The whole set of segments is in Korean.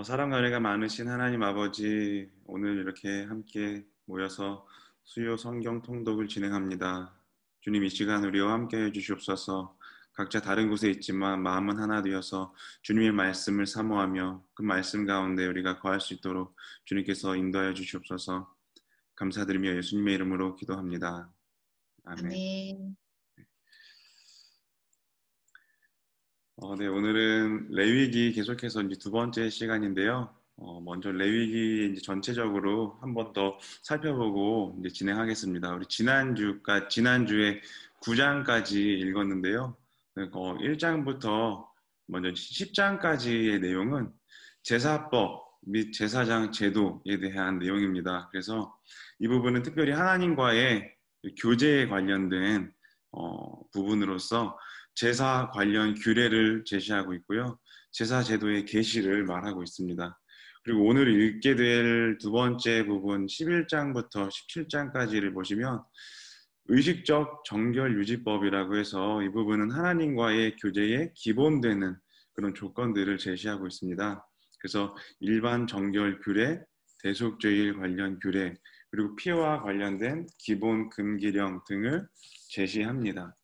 사랑과 은혜가 많으신 하나님 아버지, 오늘 이렇게 함께 모여서 수요 성경 통독을 진행합니다. 주님, 이 시간 우리와 함께 해주시옵소서. 각자 다른 곳에 있지만 마음은 하나 되어서 주님의 말씀을 사모하며 그 말씀 가운데 우리가 거할 수 있도록 주님께서 인도하여 주시옵소서. 감사드리며 예수님의 이름으로 기도합니다. 아멘. 아멘. 네, 오늘은 레위기 계속해서 이제 두 번째 시간인데요. 먼저 레위기 이제 전체적으로 한 번 더 살펴보고 이제 진행하겠습니다. 우리 지난주에 9장까지 읽었는데요. 1장부터 먼저 10장까지의 내용은 제사법 및 제사장 제도에 대한 내용입니다. 그래서 이 부분은 특별히 하나님과의 교제에 관련된 부분으로서 제사 관련 규례를 제시하고 있고요. 제사 제도의 계시를 말하고 있습니다. 그리고 오늘 읽게 될 두 번째 부분 11장부터 17장까지를 보시면 의식적 정결 유지법이라고 해서 이 부분은 하나님과의 교제에 기본되는 그런 조건들을 제시하고 있습니다. 그래서 일반 정결 규례, 대속죄일 관련 규례, 그리고 피와 관련된 기본 금기령 등을 제시합니다.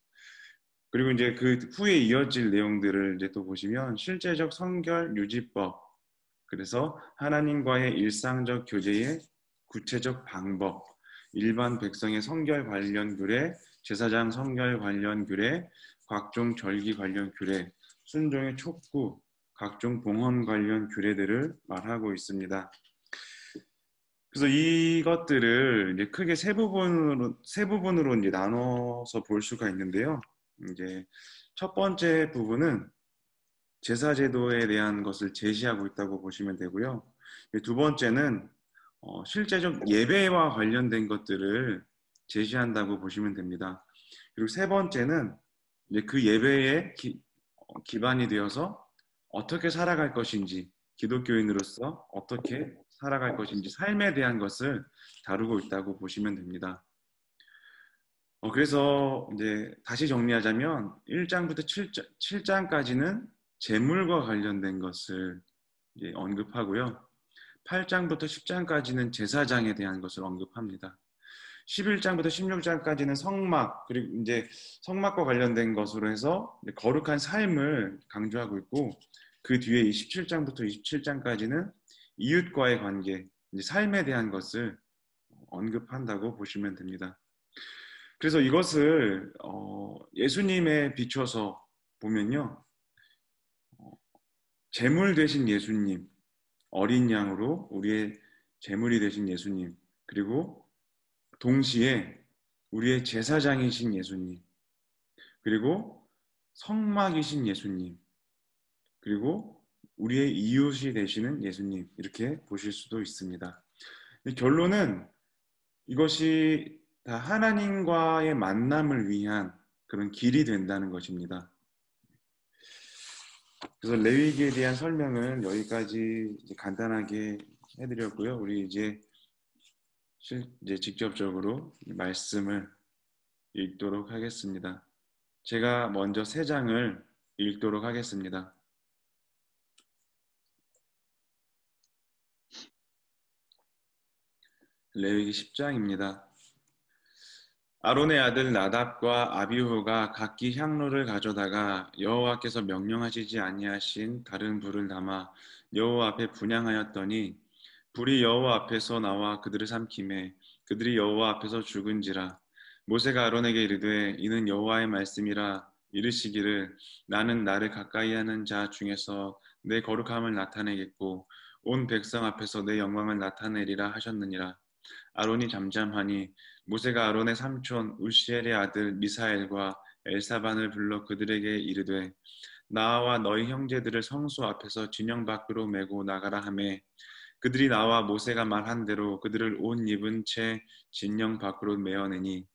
그리고 이제 그 후에 이어질 내용들을 이제 또 보시면 실제적 성결 유지법, 그래서 하나님과의 일상적 교제의 구체적 방법, 일반 백성의 성결 관련 규례, 제사장 성결 관련 규례, 각종 절기 관련 규례, 순종의 촉구, 각종 봉헌 관련 규례들을 말하고 있습니다. 그래서 이것들을 이제 크게 세 부분으로 이제 나눠서 볼 수가 있는데요. 이제 첫 번째 부분은 제사 제도에 대한 것을 제시하고 있다고 보시면 되고요. 두 번째는 실제적 예배와 관련된 것들을 제시한다고 보시면 됩니다. 그리고 세 번째는 이제 그 예배의 기반이 되어서 어떻게 살아갈 것인지, 기독교인으로서 어떻게 살아갈 것인지, 삶에 대한 것을 다루고 있다고 보시면 됩니다. 그래서 이제 다시 정리하자면 1장부터 7장까지는 재물과 관련된 것을 이제 언급하고요. 8장부터 10장까지는 제사장에 대한 것을 언급합니다. 11장부터 16장까지는 성막, 그리고 이제 성막과 관련된 것으로 해서 거룩한 삶을 강조하고 있고, 그 뒤에 27장부터 27장까지는 이웃과의 관계, 이제 삶에 대한 것을 언급한다고 보시면 됩니다. 그래서 이것을 예수님에 비춰서 보면요, 제물 되신 예수님, 어린 양으로 우리의 제물이 되신 예수님, 그리고 동시에 우리의 제사장이신 예수님, 그리고 성막이신 예수님, 그리고 우리의 이웃이 되시는 예수님, 이렇게 보실 수도 있습니다. 결론은 이것이 다 하나님과의 만남을 위한 그런 길이 된다는 것입니다. 그래서 레위기에 대한 설명은 여기까지 이제 간단하게 해드렸고요. 우리 이제 직접적으로 말씀을 읽도록 하겠습니다. 제가 먼저 3장을 읽도록 하겠습니다. 레위기 10장입니다. 아론의 아들 나답과 아비후가 각기 향로를 가져다가 여호와께서 명령하시지 아니하신 다른 불을 담아 여호와 앞에 분향하였더니 불이 여호와 앞에서 나와 그들을 삼키매 그들이 여호와 앞에서 죽은지라. 모세가 아론에게 이르되 이는 여호와의 말씀이라. 이르시기를 나는 나를 가까이하는 자 중에서 내 거룩함을 나타내겠고 온 백성 앞에서 내 영광을 나타내리라 하셨느니라. 아론이 잠잠하니 모세가 아론의 삼촌 울시엘의 아들 미사엘과 엘사반을 불러 그들에게 이르되 나와 너희 형제들을 성소 앞에서 진영 밖으로 메고 나가라 하매 그들이 나와 모세가 말한 대로 그들을 옷 입은 채 진영 밖으로 메어내니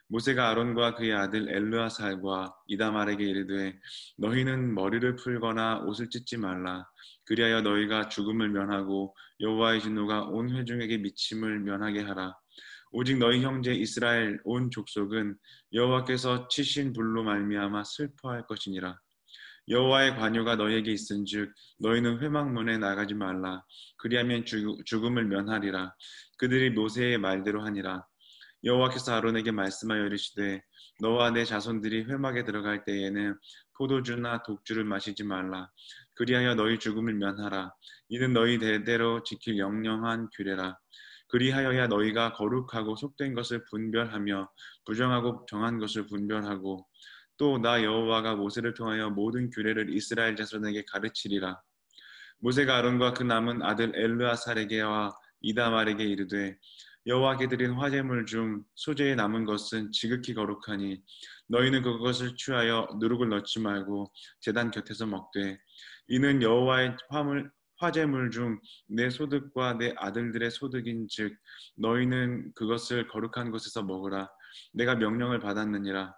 모세가 아론과 그의 아들 엘르아살과 이다말에게 이르되 너희는 머리를 풀거나 옷을 찢지 말라. 그리하여 너희가 죽음을 면하고 여호와의 진노가 온 회중에게 미침을 면하게 하라. 오직 너희 형제 이스라엘 온 족속은 여호와께서 치신 불로 말미암아 슬퍼할 것이니라. 여호와의 관유가 너희에게 있은즉 너희는 회막문에 나가지 말라. 그리하면 죽음을 면하리라. 그들이 모세의 말대로 하니라. 여호와께서 아론에게 말씀하여 이르시되 너와 내 자손들이 회막에 들어갈 때에는 포도주나 독주를 마시지 말라. 그리하여 너희 죽음을 면하라. 이는 너희 대대로 지킬 영영한 규례라. 그리하여야 너희가 거룩하고 속된 것을 분별하며 부정하고 정한 것을 분별하고 또 나 여호와가 모세를 통하여 모든 규례를 이스라엘 자손에게 가르치리라. 모세가 아론과 그 남은 아들 엘르아살에게와 이다말에게 이르되 여호와께 드린 화제물 중 소재에 남은 것은 지극히 거룩하니 너희는 그것을 취하여 누룩을 넣지 말고 제단 곁에서 먹되 이는 여호와의 화제물 중 내 소득과 내 아들들의 소득인즉 너희는 그것을 거룩한 곳에서 먹으라. 내가 명령을 받았느니라.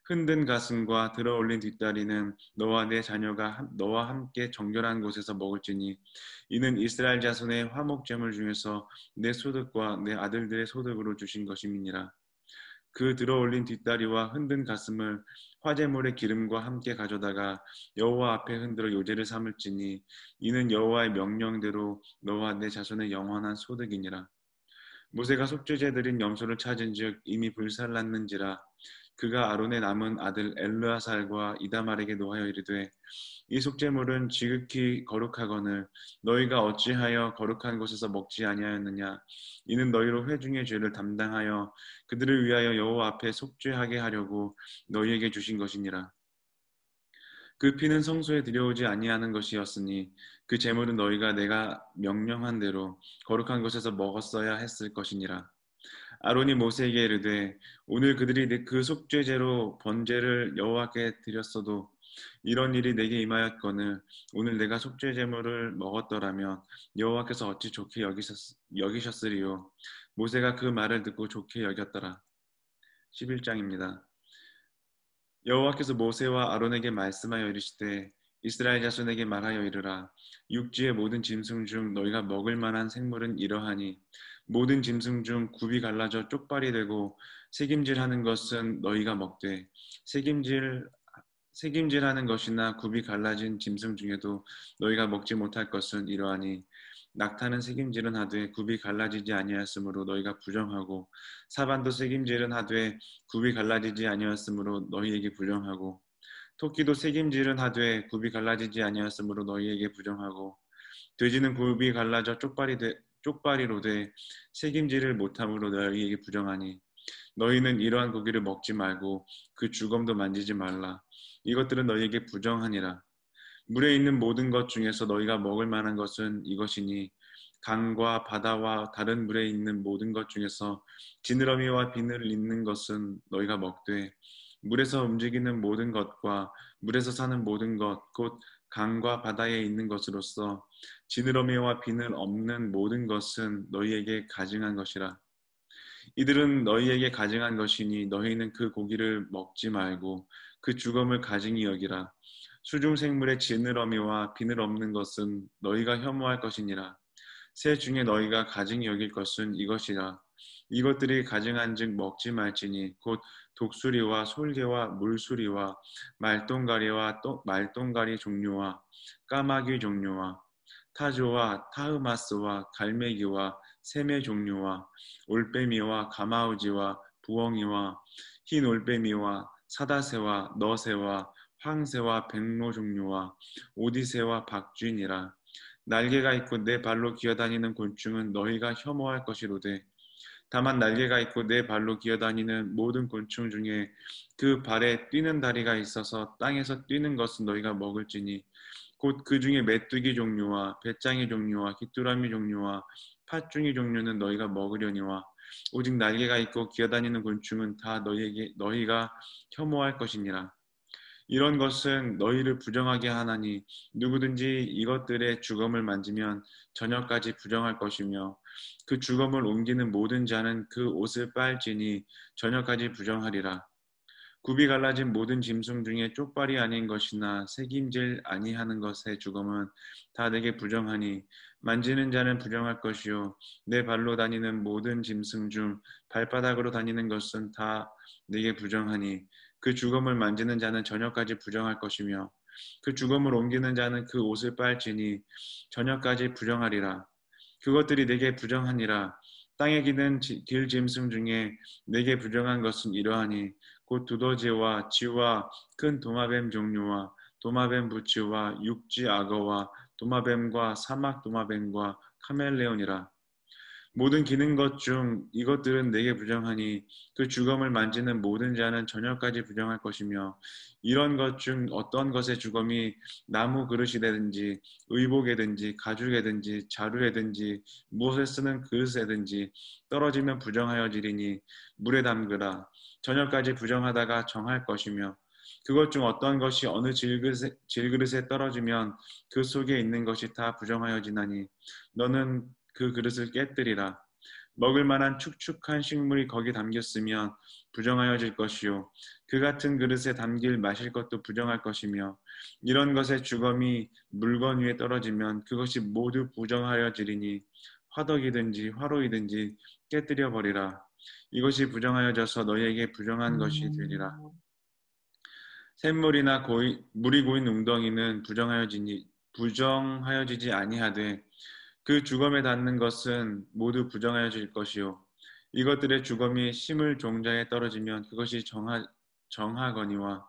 흔든 가슴과 들어올린 뒷다리는 너와 내 자녀가 너와 함께 정결한 곳에서 먹을지니 이는 이스라엘 자손의 화목제물 중에서 내 소득과 내 아들들의 소득으로 주신 것임이니라. 그 들어올린 뒷다리와 흔든 가슴을 화제물의 기름과 함께 가져다가 여호와 앞에 흔들어 요제를 삼을지니 이는 여호와의 명령대로 너와 내 자손의 영원한 소득이니라. 모세가 속죄제 드린 염소를 찾은즉 이미 불살랐는지라. 그가 아론의 남은 아들 엘르아살과 이다말에게 노하여 이르되 이 속죄물은 지극히 거룩하거늘 너희가 어찌하여 거룩한 곳에서 먹지 아니하였느냐. 이는 너희로 회중의 죄를 담당하여 그들을 위하여 여호와 앞에 속죄하게 하려고 너희에게 주신 것이니라. 그 피는 성소에 들여오지 아니하는 것이었으니 그 제물은 너희가 내가 명령한 대로 거룩한 곳에서 먹었어야 했을 것이니라. 아론이 모세에게 이르되 오늘 그들이 그 속죄제로 번제를 여호와께 드렸어도 이런 일이 내게 임하였거늘 오늘 내가 속죄제물을 먹었더라면 여호와께서 어찌 좋게 여기셨으리요. 모세가 그 말을 듣고 좋게 여겼더라. 11장입니다. 여호와께서 모세와 아론에게 말씀하여 이르시되 이스라엘 자손에게 말하여 이르라. 육지의 모든 짐승 중 너희가 먹을 만한 생물은 이러하니 모든 짐승 중 굽이 갈라져 쪽발이 되고 새김질하는 것은 너희가 먹되 새김질하는 것이나 굽이 갈라진 짐승 중에도 너희가 먹지 못할 것은 이러하니 낙타는 새김질은 하되 굽이 갈라지지 아니하였으므로 너희가 부정하고 사반도 새김질은 하되 굽이 갈라지지 아니하였으므로 너희에게 부정하고 토끼도 새김질은 하되 굽이 갈라지지 아니하였으므로 너희에게 부정하고 돼지는 굽이 갈라져 쪽발이로 돼 새김질을 못함으로 너희에게 부정하니 너희는 이러한 고기를 먹지 말고 그 주검도 만지지 말라. 이것들은 너희에게 부정하니라. 물에 있는 모든 것 중에서 너희가 먹을 만한 것은 이것이니 강과 바다와 다른 물에 있는 모든 것 중에서 지느러미와 비늘 있는 것은 너희가 먹되 물에서 움직이는 모든 것과 물에서 사는 모든 것 곧 강과 바다에 있는 것으로서 지느러미와 비늘 없는 모든 것은 너희에게 가증한 것이라. 이들은 너희에게 가증한 것이니 너희는 그 고기를 먹지 말고 그 죽음을 가증히 여기라. 수중 생물의 지느러미와 비늘 없는 것은 너희가 혐오할 것이니라. 새 중에 너희가 가증히 여길 것은 이것이라. 이것들이 가증한즉 먹지 말지니 곧 독수리와 솔개와 물수리와 말똥가리와 말똥가리 종류와 까마귀 종류와 타조와 타흐마스와 갈매기와 새매 종류와 올빼미와 가마우지와 부엉이와 흰 올빼미와 사다새와 너새와 황새와 백로 종류와 오디새와 박쥐니라. 날개가 있고 네 발로 기어다니는 곤충은 너희가 혐오할 것이로되 다만 날개가 있고 네 발로 기어다니는 모든 곤충 중에 그 발에 뛰는 다리가 있어서 땅에서 뛰는 것은 너희가 먹을지니 곧 그 중에 메뚜기 종류와 배짱이 종류와 귀뚜라미 종류와 팥중이 종류는 너희가 먹으려니와 오직 날개가 있고 기어다니는 곤충은 다 너희가 혐오할 것이니라. 이런 것은 너희를 부정하게 하나니 누구든지 이것들의 주검을 만지면 저녁까지 부정할 것이며 그 주검을 옮기는 모든 자는 그 옷을 빨지니 저녁까지 부정하리라. 굽이 갈라진 모든 짐승 중에 쪽발이 아닌 것이나 새김질 아니하는 것의 주검은 다 내게 부정하니 만지는 자는 부정할 것이요 내 발로 다니는 모든 짐승 중 발바닥으로 다니는 것은 다 내게 부정하니 그 주검을 만지는 자는 저녁까지 부정할 것이며 그 죽음을 옮기는 자는 그 옷을 빨지니 저녁까지 부정하리라. 그것들이 내게 부정하니라. 땅에 기는 길 짐승 중에 내게 부정한 것은 이러하니 곧 두더지와 쥐와 큰 도마뱀 종류와 도마뱀 부치와 육지 악어와 도마뱀과 사막 도마뱀과 카멜레온이라. 모든 기는 것 중 이것들은 내게 부정하니 그 주검을 만지는 모든 자는 저녁까지 부정할 것이며 이런 것 중 어떤 것의 주검이 나무 그릇이든지 의복이든지 가죽이든지 자루이든지 무엇에 쓰는 그릇이든지 떨어지면 부정하여지리니 물에 담그라. 저녁까지 부정하다가 정할 것이며 그것 중 어떤 것이 어느 질그릇에 떨어지면 그 속에 있는 것이 다 부정하여지나니 너는 그 그릇을 깨뜨리라. 먹을 만한 축축한 식물이 거기 담겼으면 부정하여질 것이요 그 같은 그릇에 담길 마실 것도 부정할 것이며 이런 것의 주검이 물건 위에 떨어지면 그것이 모두 부정하여지리니 화덕이든지 화로이든지 깨뜨려 버리라. 이것이 부정하여져서 너희에게 부정한 것이 되리라. 샘물이나 물이 고인 웅덩이는 부정하여지지 아니하되 그 주검에 닿는 것은 모두 부정하여질 것이요 이것들의 주검이 심을 종자에 떨어지면 그것이 정하거니와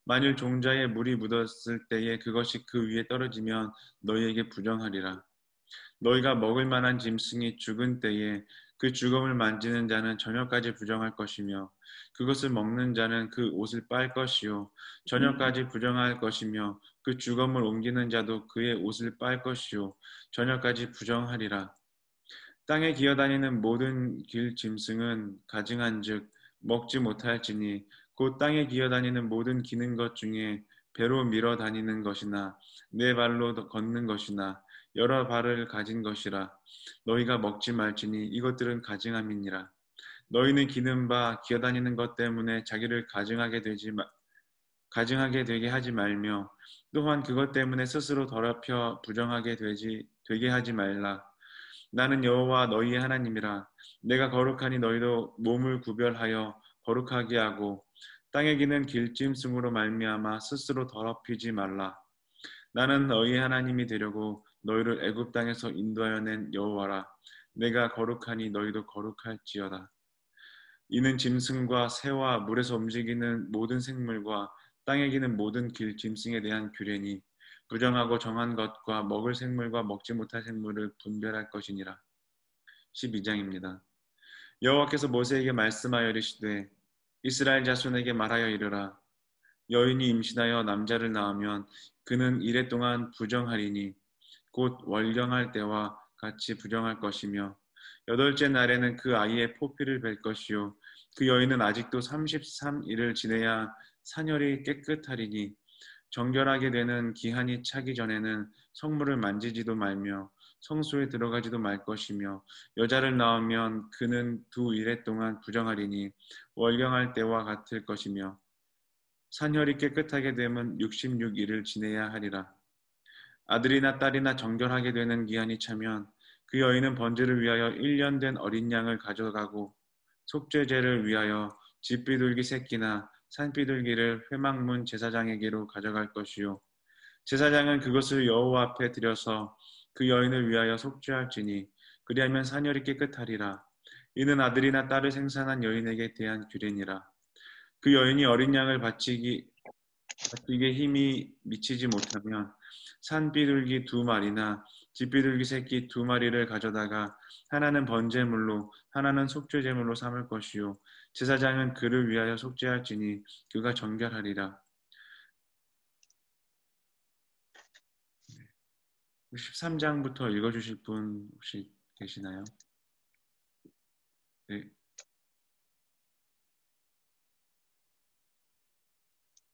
만일 종자에 물이 묻었을 때에 그것이 그 위에 떨어지면 너희에게 부정하리라. 너희가 먹을 만한 짐승이 죽은 때에 그 죽음을 만지는 자는 저녁까지 부정할 것이며 그것을 먹는 자는 그 옷을 빨 것이요 저녁까지 부정할 것이며 그 죽음을 옮기는 자도 그의 옷을 빨 것이요 저녁까지 부정하리라. 땅에 기어다니는 모든 길 짐승은 가증한즉 먹지 못할지니 곧 땅에 기어다니는 모든 기는 것 중에 배로 밀어 다니는 것이나 네 발로 걷는 것이나 여러 발을 가진 것이라. 너희가 먹지 말지니 이것들은 가증함이니라. 너희는 기는 바 기어다니는 것 때문에 자기를 가증하게 되게 하지 말며 또한 그것 때문에 스스로 더럽혀 되게 하지 말라. 나는 여호와 너희의 하나님이라. 내가 거룩하니 너희도 몸을 구별하여 거룩하게 하고 땅에 기는 길짐승으로 말미암아 스스로 더럽히지 말라. 나는 너희의 하나님이 되려고 너희를 애굽 땅에서 인도하여 낸 여호와라. 내가 거룩하니 너희도 거룩할지어다. 이는 짐승과 새와 물에서 움직이는 모든 생물과 땅에 기는 모든 길 짐승에 대한 규례니 부정하고 정한 것과 먹을 생물과 먹지 못할 생물을 분별할 것이니라. 12장입니다. 여호와께서 모세에게 말씀하여 이르시되 이스라엘 자손에게 말하여 이르라. 여인이 임신하여 남자를 낳으면 그는 이레 동안 부정하리니 곧 월경할 때와 같이 부정할 것이며 여덟째 날에는 그 아이의 포피를 뵐 것이요 그 여인은 아직도 33일을 지내야 산혈이 깨끗하리니 정결하게 되는 기한이 차기 전에는 성물을 만지지도 말며 성소에 들어가지도 말 것이며 여자를 낳으면 그는 2일 동안 부정하리니 월경할 때와 같을 것이며 산혈이 깨끗하게 되면 66일을 지내야 하리라. 아들이나 딸이나 정결하게 되는 기한이 차면 그 여인은 번제를 위하여 1년 된 어린 양을 가져가고 속죄제를 위하여 집비둘기 새끼나 산비둘기를 회막문 제사장에게로 가져갈 것이요 제사장은 그것을 여호와 앞에 드려서 그 여인을 위하여 속죄할지니 그리하면 산혈이 깨끗하리라. 이는 아들이나 딸을 생산한 여인에게 대한 규례니라. 그 여인이 어린 양을 바치기에 힘이 미치지 못하면 산비둘기 2마리나 집비둘기 새끼 2마리를 가져다가 하나는 번제물로 하나는 속죄제물로 삼을 것이요 제사장은 그를 위하여 속죄할지니 그가 정결하리라. 13장부터 읽어주실 분 혹시 계시나요? 네.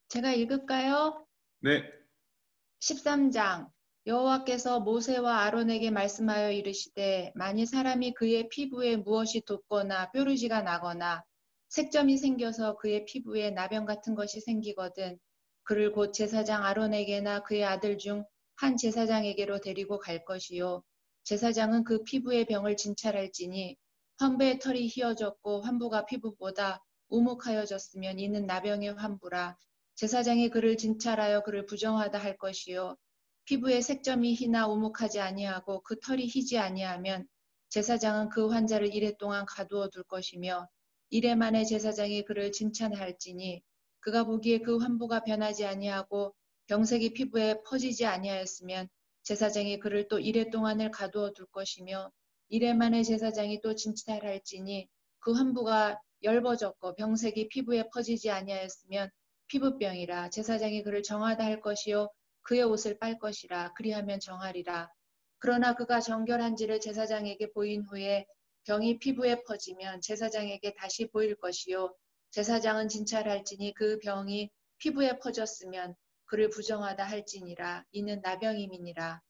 제가 읽을까요? 네. 13장 여호와께서 모세와 아론에게 말씀하여 이르시되 만일 사람이 그의 피부에 무엇이 돋거나 뾰루지가 나거나 색점이 생겨서 그의 피부에 나병 같은 것이 생기거든 그를 곧 제사장 아론에게나 그의 아들 중 한 제사장에게로 데리고 갈 것이요 제사장은 그 피부의 병을 진찰할지니 환부의 털이 휘어졌고 환부가 피부보다 우묵하여졌으면 이는 나병의 환부라 제사장이 그를 진찰하여 그를 부정하다 할 것이요 피부의 색점이 희나 우묵하지 아니하고 그 털이 희지 아니하면 제사장은 그 환자를 이래 동안 가두어 둘 것이며 이래 만에 제사장이 그를 진찰할지니 그가 보기에 그 환부가 변하지 아니하고 병색이 피부에 퍼지지 아니하였으면 제사장이 그를 또 이래 동안을 가두어 둘 것이며 이래 만에 제사장이 또 진찰할지니 그 환부가 엷어졌고 병색이 피부에 퍼지지 아니하였으면 피부병이라 제사장이 그를 정하다 할 것이요 그의 옷을 빨 것이라 그리하면 정하리라. 그러나 그가 정결한지를 제사장에게 보인 후에 병이 피부에 퍼지면 제사장에게 다시 보일 것이요 제사장은 진찰할지니 그 병이 피부에 퍼졌으면 그를 부정하다 할지니라. 이는 나병임이니라.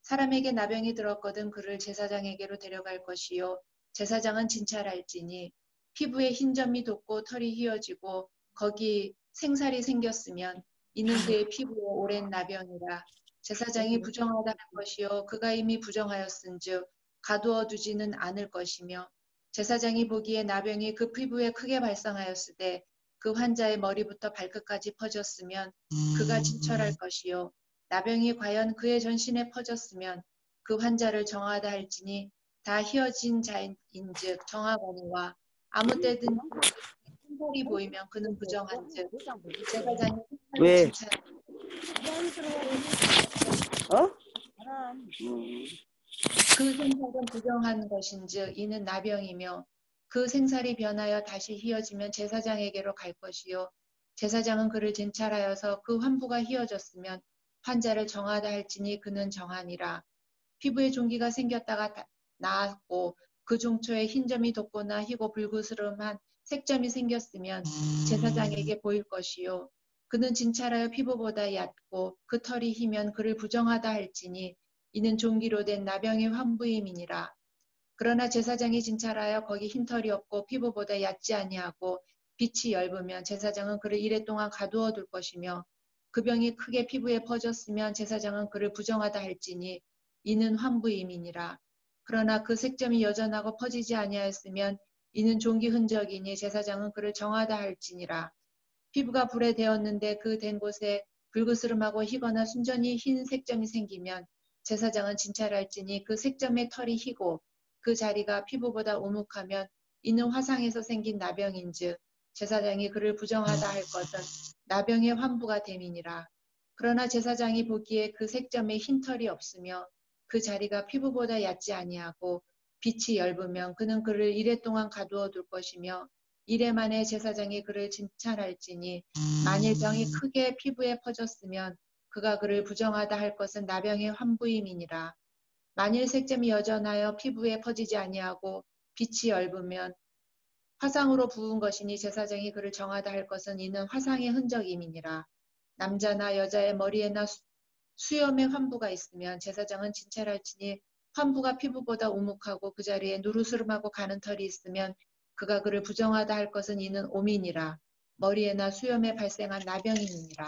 사람에게 나병이 들었거든 그를 제사장에게로 데려갈 것이요 제사장은 진찰할지니 피부에 흰 점이 돋고 털이 휘어지고 거기 생살이 생겼으면 이는 그의 피부에 오랜 나병이라. 제사장이 부정하다 할 것이요 그가 이미 부정하였은즉 가두어 두지는 않을 것이며 제사장이 보기에 나병이 그 피부에 크게 발생하였을 때 그 환자의 머리부터 발끝까지 퍼졌으면 그가 진찰할 것이요 나병이 과연 그의 전신에 퍼졌으면 그 환자를 정하다 할지니 다 휘어진 자인즉 정하거니와 아무 때든지 흉볼이 보이면 그는 부정한즉 제사장이 흉볼을 왜? 진찰 어? 그 생살은 부정한 것인즉 이는 나병이며 그 생살이 변하여 다시 휘어지면 제사장에게로 갈 것이요 제사장은 그를 진찰하여서 그 환부가 휘어졌으면 환자를 정하다 할지니 그는 정하니라. 피부에 종기가 생겼다가 나았고 그 종초에 흰 점이 돋거나 희고 불그스름한 색점이 생겼으면 제사장에게 보일 것이요 그는 진찰하여 피부보다 얕고 그 털이 희면 그를 부정하다 할지니 이는 종기로 된 나병의 환부임이니라. 그러나 제사장이 진찰하여 거기 흰 털이 없고 피부보다 얕지 아니하고 빛이 엷으면 제사장은 그를 이래 동안 가두어 둘 것이며 그 병이 크게 피부에 퍼졌으면 제사장은 그를 부정하다 할지니 이는 환부임이니라. 그러나 그 색점이 여전하고 퍼지지 아니하였으면 이는 종기 흔적이니 제사장은 그를 정하다 할지니라. 피부가 불에 데었는데 그 된 곳에 불그스름하고 희거나 순전히 흰 색점이 생기면 제사장은 진찰할지니 그 색점의 털이 희고 그 자리가 피부보다 오묵하면 이는 화상에서 생긴 나병인즉 제사장이 그를 부정하다 할 것은 나병의 환부가 됨이니라. 그러나 제사장이 보기에 그 색점에 흰 털이 없으며 그 자리가 피부보다 얕지 아니하고 빛이 엷으면 그는 그를 이래 동안 가두어 둘 것이며 이래 만에 제사장이 그를 진찰할지니 만일 병이 크게 피부에 퍼졌으면 그가 그를 부정하다 할 것은 나병의 환부임이니라. 만일 색점이 여전하여 피부에 퍼지지 아니하고 빛이 엷으면 화상으로 부은 것이니 제사장이 그를 정하다 할 것은 이는 화상의 흔적임이니라. 남자나 여자의 머리에나 수염에 환부가 있으면 제사장은 진찰할지니 환부가 피부보다 우묵하고 그 자리에 누르스름하고 가는 털이 있으면 그가 그를 부정하다 할 것은 이는 오민이라. 머리에나 수염에 발생한 나병임이니라.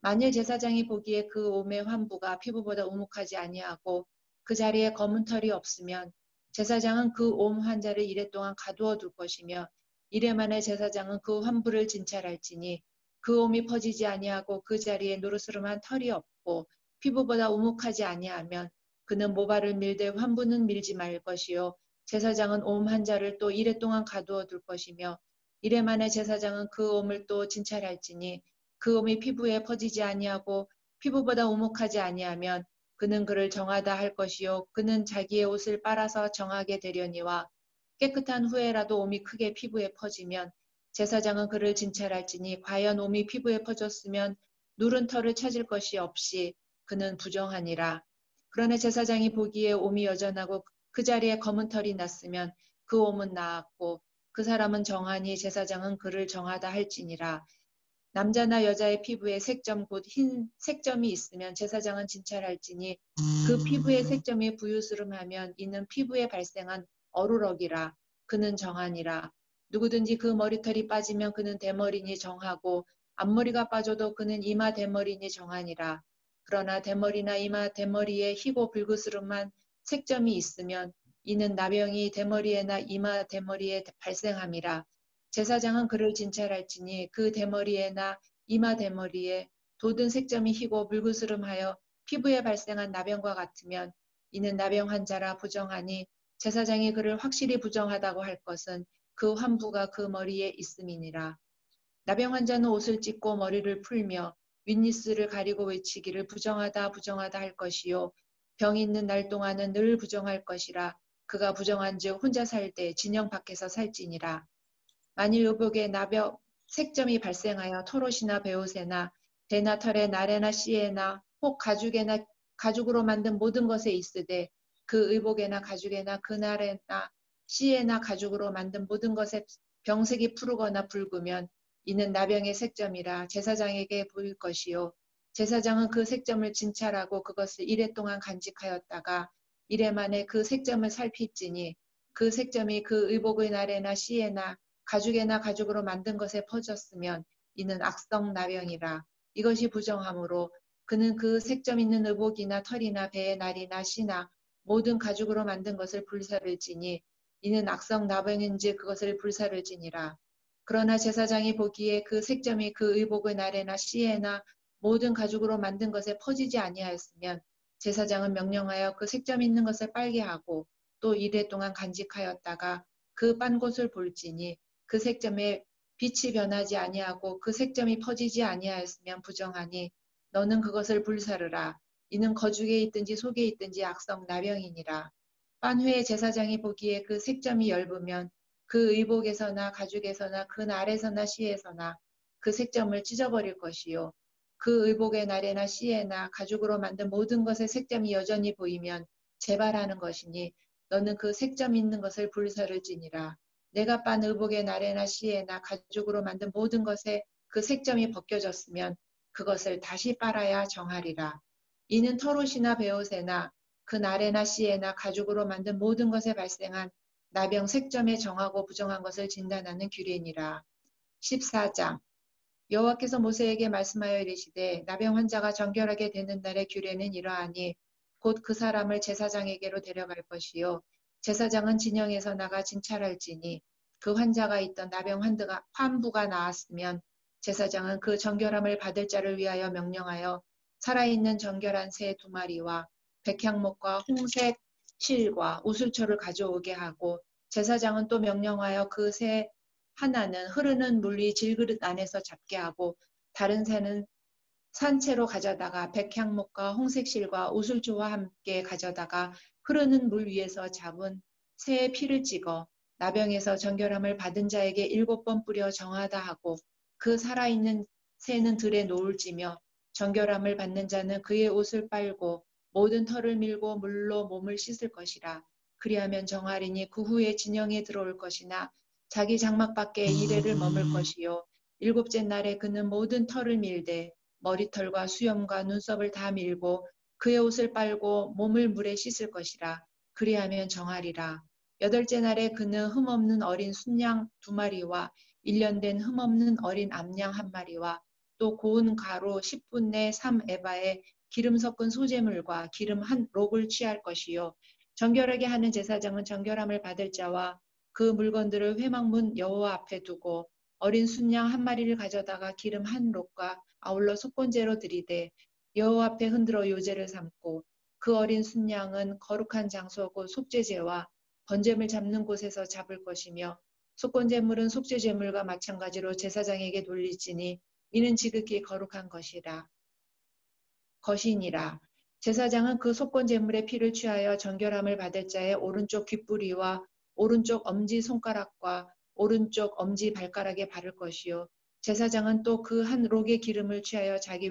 만일 제사장이 보기에 그 옴의 환부가 피부보다 우묵하지 아니하고 그 자리에 검은 털이 없으면 제사장은 그 옴 환자를 이래 동안 가두어 둘 것이며 이래 만에 제사장은 그 환부를 진찰할지니 그 옴이 퍼지지 아니하고 그 자리에 노르스름한 털이 없고 피부보다 우묵하지 아니하면 그는 모발을 밀되 환부는 밀지 말 것이요 제사장은 옴 환자를 또 이래 동안 가두어 둘 것이며 이래 만에 제사장은 그 옴을 또 진찰할지니 그 옴이 피부에 퍼지지 아니하고 피부보다 우묵하지 아니하면 그는 그를 정하다 할 것이요 그는 자기의 옷을 빨아서 정하게 되려니와 깨끗한 후에라도 옴이 크게 피부에 퍼지면 제사장은 그를 진찰할지니 과연 옴이 피부에 퍼졌으면 누른 털을 찾을 것이 없이 그는 부정하니라. 그러나 제사장이 보기에 옴이 여전하고 그 자리에 검은 털이 났으면 그 옴은 나았고 그 사람은 정하니 제사장은 그를 정하다 할지니라. 남자나 여자의 피부에 색점 곧 흰 색점이 있으면 제사장은 진찰할지니 그 피부의 색점이 부유스름하면 이는 피부에 발생한 어루럭이라 그는 정하니라. 누구든지 그 머리털이 빠지면 그는 대머리니 정하고 앞머리가 빠져도 그는 이마 대머리니 정하니라. 그러나 대머리나 이마 대머리에 희고 불그스름한 색점이 있으면 이는 나병이 대머리에나 이마 대머리에 발생함이라. 제사장은 그를 진찰할지니 그 대머리에나 이마 대머리에 돋은 색점이 희고 물구스름하여 피부에 발생한 나병과 같으면 이는 나병 환자라 부정하니 제사장이 그를 확실히 부정하다고 할 것은 그 환부가 그 머리에 있음이니라. 나병 환자는 옷을 찢고 머리를 풀며 윗니스를 가리고 외치기를 부정하다 부정하다 할 것이요 병이 있는 날 동안은 늘 부정할 것이라. 그가 부정한즉 혼자 살 때 진영 밖에서 살지니라. 만일 의복에 나병 색점이 발생하여 털옷이나 베옷에나 배나 털에 나래나 씨에나 혹 가죽에나 가죽으로 만든 모든 것에 있으되 그 의복에나 가죽에나 그 나래나 씨에나 가죽으로 만든 모든 것에 병색이 푸르거나 붉으면 이는 나병의 색점이라 제사장에게 보일 것이요 제사장은 그 색점을 진찰하고 그것을 이레 동안 간직하였다가 이레 만에 그 색점을 살필지니 그 색점이 그 의복의 나래나 씨에나 가죽에나 가죽으로 만든 것에 퍼졌으면 이는 악성 나병이라. 이것이 부정하므로 그는 그 색점 있는 의복이나 털이나 배의 날이나 씨나 모든 가죽으로 만든 것을 불사를 지니 이는 악성 나병인지 그것을 불사를 지니라. 그러나 제사장이 보기에 그 색점이 그 의복의 날에나 씨에나 모든 가죽으로 만든 것에 퍼지지 아니하였으면 제사장은 명령하여 그 색점 있는 것을 빨게 하고 또 이레 동안 간직하였다가 그 빤 곳을 볼지니 그 색점에 빛이 변하지 아니하고 그 색점이 퍼지지 아니하였으면 부정하니 너는 그것을 불사르라. 이는 거죽에 있든지 속에 있든지 악성 나병이니라. 빤 후에 제사장이 보기에 그 색점이 엷으면 그 의복에서나 가죽에서나 그 날에서나 씨에서나 그 색점을 찢어버릴 것이요 그 의복의 날에나 씨에나 가죽으로 만든 모든 것의 색점이 여전히 보이면 재발하는 것이니 너는 그 색점 있는 것을 불사를 지니라. 내가 빤 의복의 날에나 씨에나 가죽으로 만든 모든 것에 그 색점이 벗겨졌으면 그것을 다시 빨아야 정하리라. 이는 털옷이나 베옷에나 그 날에나 씨에나 가죽으로 만든 모든 것에 발생한 나병 색점에 정하고 부정한 것을 진단하는 규례니라. 14장 여호와께서 모세에게 말씀하여 이르시되 나병 환자가 정결하게 되는 날의 규례는 이러하니 곧 그 사람을 제사장에게로 데려갈 것이요 제사장은 진영에서 나가 진찰할지니 그 환자가 있던 나병 환부가 나았으면 제사장은 그 정결함을 받을 자를 위하여 명령하여 살아있는 정결한 새 2마리와 백향목과 홍색 실과 우슬초를 가져오게 하고 제사장은 또 명령하여 그 새 하나는 흐르는 물이 질그릇 안에서 잡게 하고 다른 새는 산채로 가져다가 백향목과 홍색실과 우슬초와 함께 가져다가 흐르는 물 위에서 잡은 새의 피를 찍어 나병에서 정결함을 받은 자에게 7번 뿌려 정하다 하고 그 살아있는 새는 들에 놓을지며 정결함을 받는 자는 그의 옷을 빨고 모든 털을 밀고 물로 몸을 씻을 것이라. 그리하면 정하리니 그 후에 진영에 들어올 것이나 자기 장막 밖에 이레를 머물 것이요 7째 날에 그는 모든 털을 밀되 머리털과 수염과 눈썹을 다 밀고 그의 옷을 빨고 몸을 물에 씻을 것이라. 그리하면 정하리라. 8째 날에 그는 흠없는 어린 순양 2마리와 1년 된 흠없는 어린 암양 1마리와 또 고운 가루 10분의 3에바에 기름 섞은 소재물과 기름 한 록을 취할 것이요 정결하게 하는 제사장은 정결함을 받을 자와 그 물건들을 회막문 여호와 앞에 두고 어린 순양 1마리를 가져다가 기름 한 록과 아울러 속건제로 드리되 여호와 앞에 흔들어 요제를 삼고 그 어린 순양은 거룩한 장소 곧 속죄제와 번제물 잡는 곳에서 잡을 것이며 속건제물은 속죄제물과 마찬가지로 제사장에게 돌릴지니 이는 지극히 거룩한 것이니라. 제사장은 그 속건제물의 피를 취하여 정결함을 받을 자의 오른쪽 귓부리와 오른쪽 엄지손가락과 오른쪽 엄지발가락에 바를 것이요 제사장은 또 그 한 록의 기름을 취하여 자기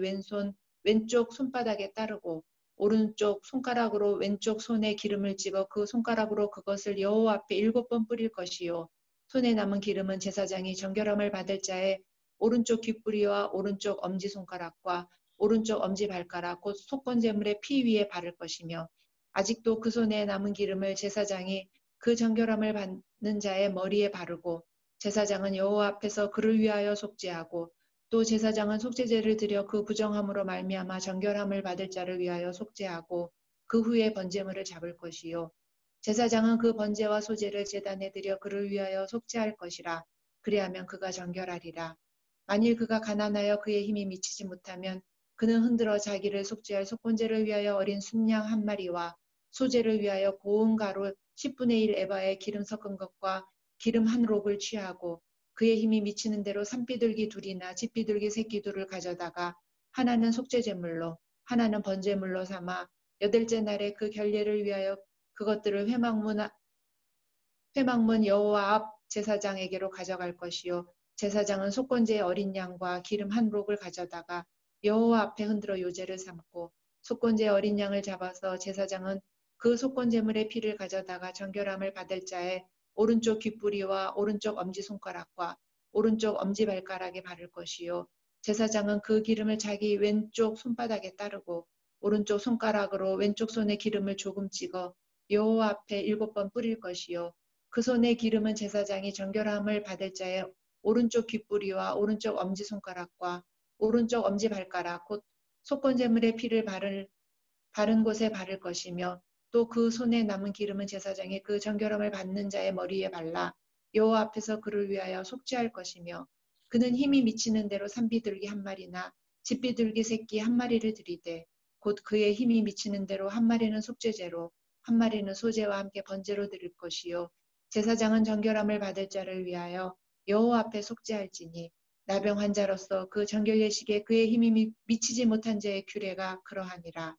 왼쪽 손바닥에 따르고 오른쪽 손가락으로 왼쪽 손에 기름을 찍어 그 손가락으로 그것을 여호와 앞에 7번 뿌릴 것이요 손에 남은 기름은 제사장이 정결함을 받을 자의 오른쪽 귓부리와 오른쪽 엄지손가락과 오른쪽 엄지발가락 곧 속건제물의 피 위에 바를 것이며 아직도 그 손에 남은 기름을 제사장이 그 정결함을 받는 자의 머리에 바르고 제사장은 여호와 앞에서 그를 위하여 속죄하고 또 제사장은 속죄제를 드려 그 부정함으로 말미암아 정결함을 받을 자를 위하여 속죄하고 그 후에 번제물을 잡을 것이요 제사장은 그 번제와 소제를 제단에 드려 그를 위하여 속죄할 것이라. 그리하면 그가 정결하리라. 만일 그가 가난하여 그의 힘이 미치지 못하면 그는 흔들어 자기를 속죄할 속건제를 위하여 어린 순양 한 마리와 소제를 위하여 고운 가루 10분의 1 에바에 기름 섞은 것과 기름 한 록을 취하고 그의 힘이 미치는 대로 산비둘기 둘이나 집비둘기 새끼 둘을 가져다가 하나는 속죄제물로 하나는 번제물로 삼아 여덟째 날에 그 결례를 위하여 그것들을 회막문 여호와 앞 제사장에게로 가져갈 것이요 제사장은 속건제의 어린 양과 기름 한 록을 가져다가 여호와 앞에 흔들어 요제를 삼고 속건제의 어린 양을 잡아서 제사장은 그 속건제물의 피를 가져다가 정결함을 받을 자의 오른쪽 귓뿌리와 오른쪽 엄지손가락과 오른쪽 엄지발가락에 바를 것이요 제사장은 그 기름을 자기 왼쪽 손바닥에 따르고 오른쪽 손가락으로 왼쪽 손에 기름을 조금 찍어 여호와 앞에 7번 뿌릴 것이요 그 손의 기름은 제사장이 정결함을 받을 자의 오른쪽 귓뿌리와 오른쪽 엄지손가락과 오른쪽 엄지발가락 곧 속건제물의 피를 바른 곳에 바를 것이며 또 그 손에 남은 기름은 제사장이 그 정결함을 받는 자의 머리에 발라 여호와 앞에서 그를 위하여 속죄할 것이며 그는 힘이 미치는 대로 산비둘기 한 마리나 집비둘기 새끼 한 마리를 드리되 곧 그의 힘이 미치는 대로 한 마리는 속죄제로 한 마리는 소제와 함께 번제로 드릴 것이요 제사장은 정결함을 받을 자를 위하여 여호와 앞에 속죄할지니 나병 환자로서 그 정결 예식에 그의 힘이 미치지 못한 자의 규례가 그러하니라.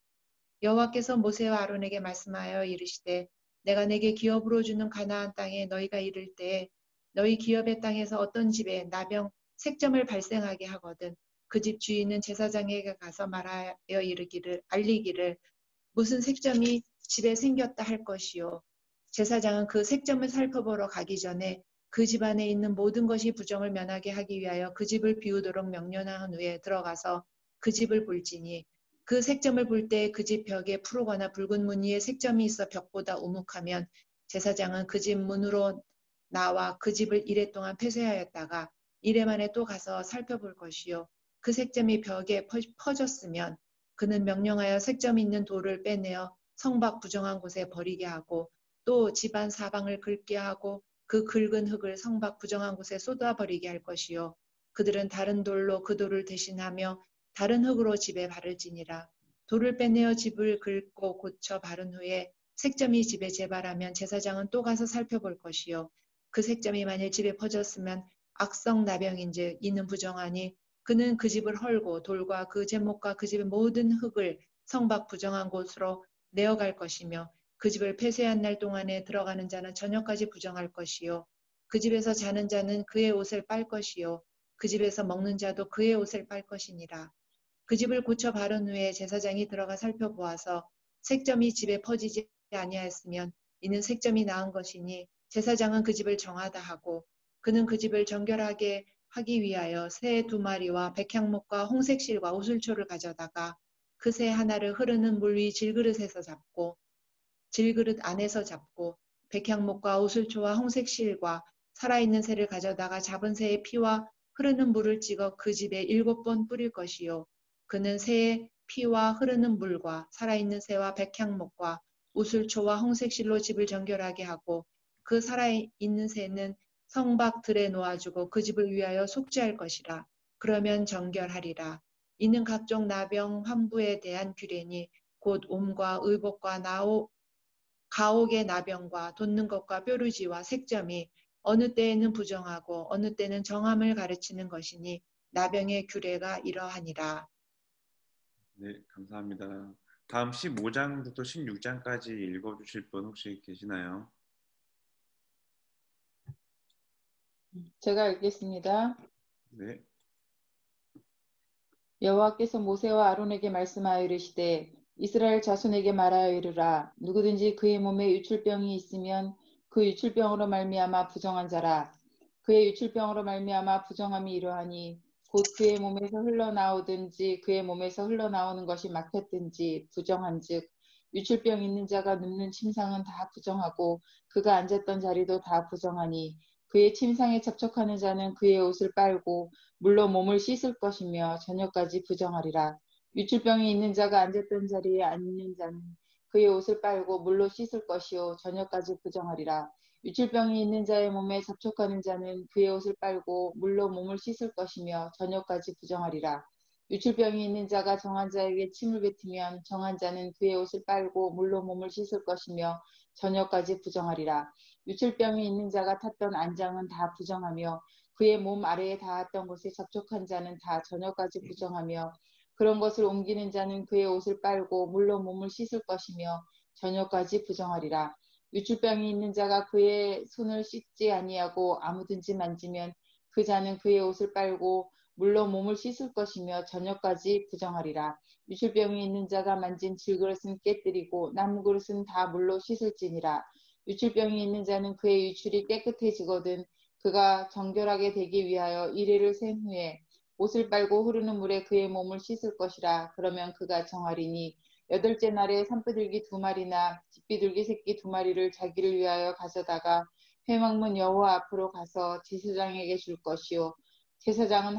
여호와께서 모세와 아론에게 말씀하여 이르시되 내가 내게 기업으로 주는 가나안 땅에 너희가 이를 때에 너희 기업의 땅에서 어떤 집에 나병 색점을 발생하게 하거든 그 집 주인은 제사장에게 가서 말하여 알리기를 무슨 색점이 집에 생겼다 할 것이요 제사장은 그 색점을 살펴보러 가기 전에 그 집 안에 있는 모든 것이 부정을 면하게 하기 위하여 그 집을 비우도록 명령한 후에 들어가서 그 집을 볼지니 그 색점을 볼 때 그 집 벽에 푸르거나 붉은 무늬의 색점이 있어 벽보다 우묵하면 제사장은 그 집 문으로 나와 그 집을 이레 동안 폐쇄하였다가 이레 만에 또 가서 살펴볼 것이요 그 색점이 벽에 퍼졌으면 그는 명령하여 색점 있는 돌을 빼내어 성밖 부정한 곳에 버리게 하고 또 집안 사방을 긁게 하고 그 긁은 흙을 성밖 부정한 곳에 쏟아버리게 할 것이요 그들은 다른 돌로 그 돌을 대신하며 다른 흙으로 집에 바를지니라. 돌을 빼내어 집을 긁고 고쳐 바른 후에 색점이 집에 재발하면 제사장은 또 가서 살펴볼 것이요 그 색점이 만일 집에 퍼졌으면 악성 나병인즉 이는 부정하니 그는 그 집을 헐고 돌과 그 제목과 그 집의 모든 흙을 성밖 부정한 곳으로 내어갈 것이며 그 집을 폐쇄한 날 동안에 들어가는 자는 저녁까지 부정할 것이요 그 집에서 자는 자는 그의 옷을 빨 것이요 그 집에서 먹는 자도 그의 옷을 빨 것이니라. 그 집을 고쳐 바른 후에 제사장이 들어가 살펴보아서 색점이 집에 퍼지지 아니하였으면 이는 색점이 나은 것이니 제사장은 그 집을 정하다 하고 그는 그 집을 정결하게 하기 위하여 새 2마리와 백향목과 홍색실과 오슬초를 가져다가 그 새 하나를 흐르는 물 위 질그릇에서 잡고 질그릇 안에서 잡고 백향목과 오슬초와 홍색실과 살아있는 새를 가져다가 잡은 새의 피와 흐르는 물을 찍어 그 집에 7번 뿌릴 것이요 그는 새의 피와 흐르는 물과 살아있는 새와 백향목과 우슬초와 홍색실로 집을 정결하게 하고 그 살아있는 새는 성밖 들에 놓아주고 그 집을 위하여 속죄할 것이라. 그러면 정결하리라. 이는 각종 나병 환부에 대한 규례니 곧 옴과 의복과 가옥의 나병과 돋는 것과 뾰루지와 색점이 어느 때에는 부정하고 어느 때는 정함을 가르치는 것이니 나병의 규례가 이러하니라. 네, 감사합니다. 다음 15장부터 16장까지 읽어주실 분 혹시 계시나요? 제가 읽겠습니다. 네. 여호와께서 모세와 아론에게 말씀하여 이르시되 이스라엘 자손에게 말하여 이르라 누구든지 그의 몸에 유출병이 있으면 그 유출병으로 말미암아 부정한 자라 그의 유출병으로 말미암아 부정함이 이러하니 곧 그의 몸에서 흘러나오든지 그의 몸에서 흘러나오는 것이 막혔든지 부정한즉 유출병 있는 자가 눕는 침상은 다 부정하고 그가 앉았던 자리도 다 부정하니 그의 침상에 접촉하는 자는 그의 옷을 빨고 물로 몸을 씻을 것이며 저녁까지 부정하리라. 유출병이 있는 자가 앉았던 자리에 앉는 자는 그의 옷을 빨고 물로 씻을 것이요 저녁까지 부정하리라. 유출병이 있는 자의 몸에 접촉하는 자는 그의 옷을 빨고 물로 몸을 씻을 것이며 저녁까지 부정하리라. 유출병이 있는 자가 정한 자에게 침을 뱉으면 정한 자는 그의 옷을 빨고 물로 몸을 씻을 것이며 저녁까지 부정하리라. 유출병이 있는 자가 탔던 안장은 다 부정하며 그의 몸 아래에 닿았던 곳에 접촉한 자는 다 저녁까지 부정하며 그런 것을 옮기는 자는 그의 옷을 빨고 물로 몸을 씻을 것이며 저녁까지 부정하리라. 유출병이 있는 자가 그의 손을 씻지 아니하고 아무든지 만지면 그 자는 그의 옷을 빨고 물로 몸을 씻을 것이며 저녁까지 부정하리라. 유출병이 있는 자가 만진 질그릇은 깨뜨리고 나무 그릇은 다 물로 씻을지니라. 유출병이 있는 자는 그의 유출이 깨끗해지거든 그가 정결하게 되기 위하여 이레를 센 후에 옷을 빨고 흐르는 물에 그의 몸을 씻을 것이라. 그러면 그가 정하리니 여덟째 날에 산비둘기 2마리나 집비둘기 새끼 2마리를 자기를 위하여 가져다가 회막문 여호와 앞으로 가서 제사장에게 줄 것이요 제사장은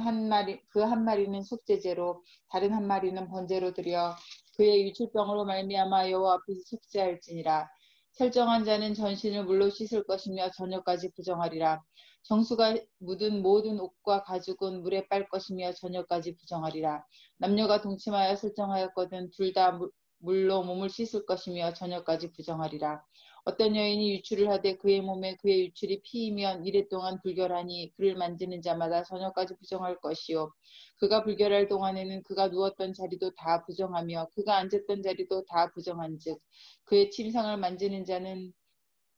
그 한 마리는 속죄제로 다른 한 마리는 번제로 드려 그의 유출병으로 말미암아 여호와 앞에서 속죄할지니라. 설정한 자는 전신을 물로 씻을 것이며 저녁까지 부정하리라. 정수가 묻은 모든 옷과 가죽은 물에 빨 것이며 저녁까지 부정하리라. 남녀가 동침하여 설정하였거든 둘 다 물로 몸을 씻을 것이며 저녁까지 부정하리라. 어떤 여인이 유출을 하되 그의 몸에 그의 유출이 피이면 이래 동안 불결하니 그를 만지는 자마다 저녁까지 부정할 것이요 그가 불결할 동안에는 그가 누웠던 자리도 다 부정하며 그가 앉았던 자리도 다 부정한즉 그의 침상을 만지는 자는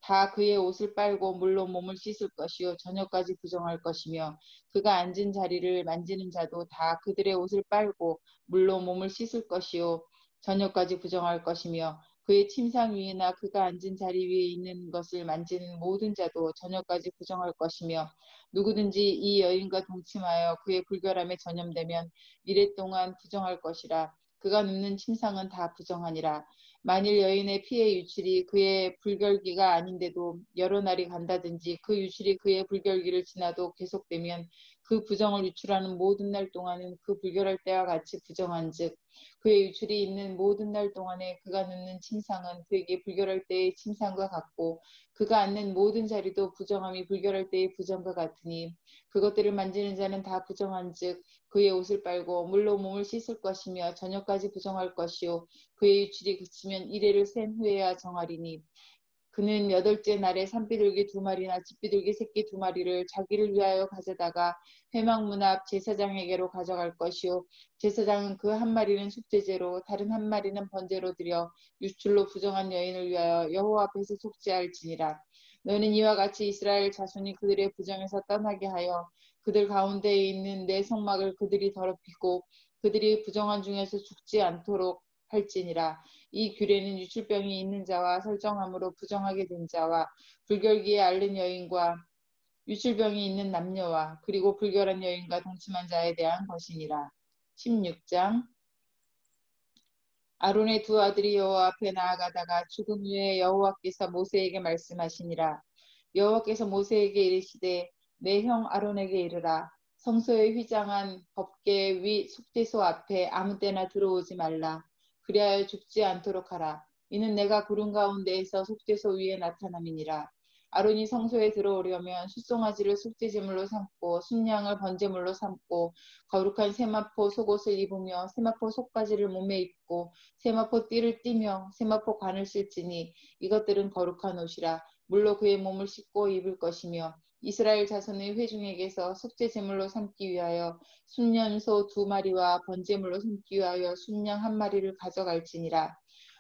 다 그의 옷을 빨고 물로 몸을 씻을 것이요 저녁까지 부정할 것이며 그가 앉은 자리를 만지는 자도 다 그들의 옷을 빨고 물로 몸을 씻을 것이요 저녁까지 부정할 것이며 그의 침상 위에나 그가 앉은 자리 위에 있는 것을 만지는 모든 자도 저녁까지 부정할 것이며 누구든지 이 여인과 동침하여 그의 불결함에 전염되면 이래 동안 부정할 것이라. 그가 눕는 침상은 다 부정하니라. 만일 여인의 피의 유출이 그의 불결기가 아닌데도 여러 날이 간다든지 그 유출이 그의 불결기를 지나도 계속되면 그 부정을 유출하는 모든 날 동안은 그 불결할 때와 같이 부정한즉 그의 유출이 있는 모든 날 동안에 그가 눕는 침상은 그에게 불결할 때의 침상과 같고 그가 앉는 모든 자리도 부정함이 불결할 때의 부정과 같으니 그것들을 만지는 자는 다 부정한즉 그의 옷을 빨고 물로 몸을 씻을 것이며 저녁까지 부정할 것이요 그의 유출이 그치면 이레를 센 후에야 정하리니 그는 여덟째 날에 산비둘기 2마리나 집비둘기 새끼 2마리를 자기를 위하여 가져다가 회막문 앞 제사장에게로 가져갈 것이요 제사장은 그 한 마리는 속죄제로 다른 한 마리는 번제로 드려 유출로 부정한 여인을 위하여 여호와 앞에서 속죄할지니라. 너는 이와 같이 이스라엘 자손이 그들의 부정에서 떠나게 하여 그들 가운데에 있는 내 성막을 그들이 더럽히고 그들이 부정한 중에서 죽지 않도록 할지니라. 이 규례는 유출병이 있는 자와 설정함으로 부정하게 된 자와 불결기에 앓는 여인과 유출병이 있는 남녀와 그리고 불결한 여인과 동침한 자에 대한 것이니라. 16장 아론의 2아들이 여호와 앞에 나아가다가 죽은 후에 여호와께서 모세에게 말씀하시니라. 여호와께서 모세에게 이르시되 내 형 아론에게 이르라. 성소에 휘장한 법궤 위 속죄소 앞에 아무 때나 들어오지 말라. 그리하여 죽지 않도록 하라. 이는 내가 구름 가운데에서 속죄소 위에 나타남이니라. 아론이 성소에 들어오려면 숫송아지를 속죄제물로 삼고 순양을 번제물로 삼고 거룩한 세마포 속옷을 입으며 세마포 속바지를 몸에 입고 세마포 띠를 띠며 세마포 관을 쓸지니 이것들은 거룩한 옷이라. 물로 그의 몸을 씻고 입을 것이며 이스라엘 자손의 회중에게서 속죄 제물로 삼기 위하여 순년소 2마리와 번제물로 삼기 위하여 순양 1마리를 가져갈지니라.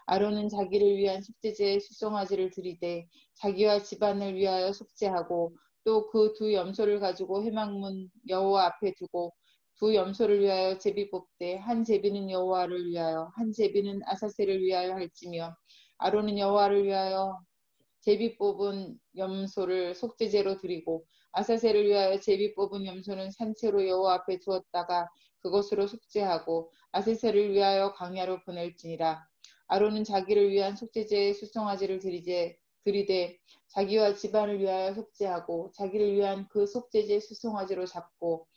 아론은 자기를 위한 속죄제의 수송아지를 드리되 자기와 집안을 위하여 속죄하고 또 그 2염소를 가지고 회막문 여호와 앞에 두고 2염소를 위하여 제비 뽑되 한 제비는 여호와를 위하여 한 제비는 아사셀을 위하여 할지며 아론은 여호와를 위하여 제비 뽑은 염소를 속죄제로 드리고 아사셀을 위하여 제비 뽑은 염소는 산채로 여호와 앞에 두었다가 그것으로 속죄하고 아사셀을 위하여 광야로 보낼지니라. 아론은 자기를 위한 속죄제의 수송아지를 드리되 자기와 집안을 위하여 속죄하고 자기를 위한 그 속죄제 수송아지로 잡고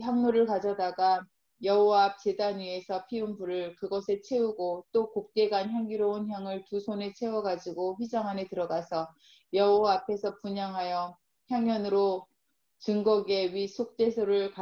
향로를 가져다가 여호와 앞 제단 위에서 피운 불을 그것에 채우고 또 곱게 간 향기로운 향을 두 손에 채워 가지고 휘장 안에 들어가서 여호와 앞에서 분향하여 향연으로 증거계 위 속죄소를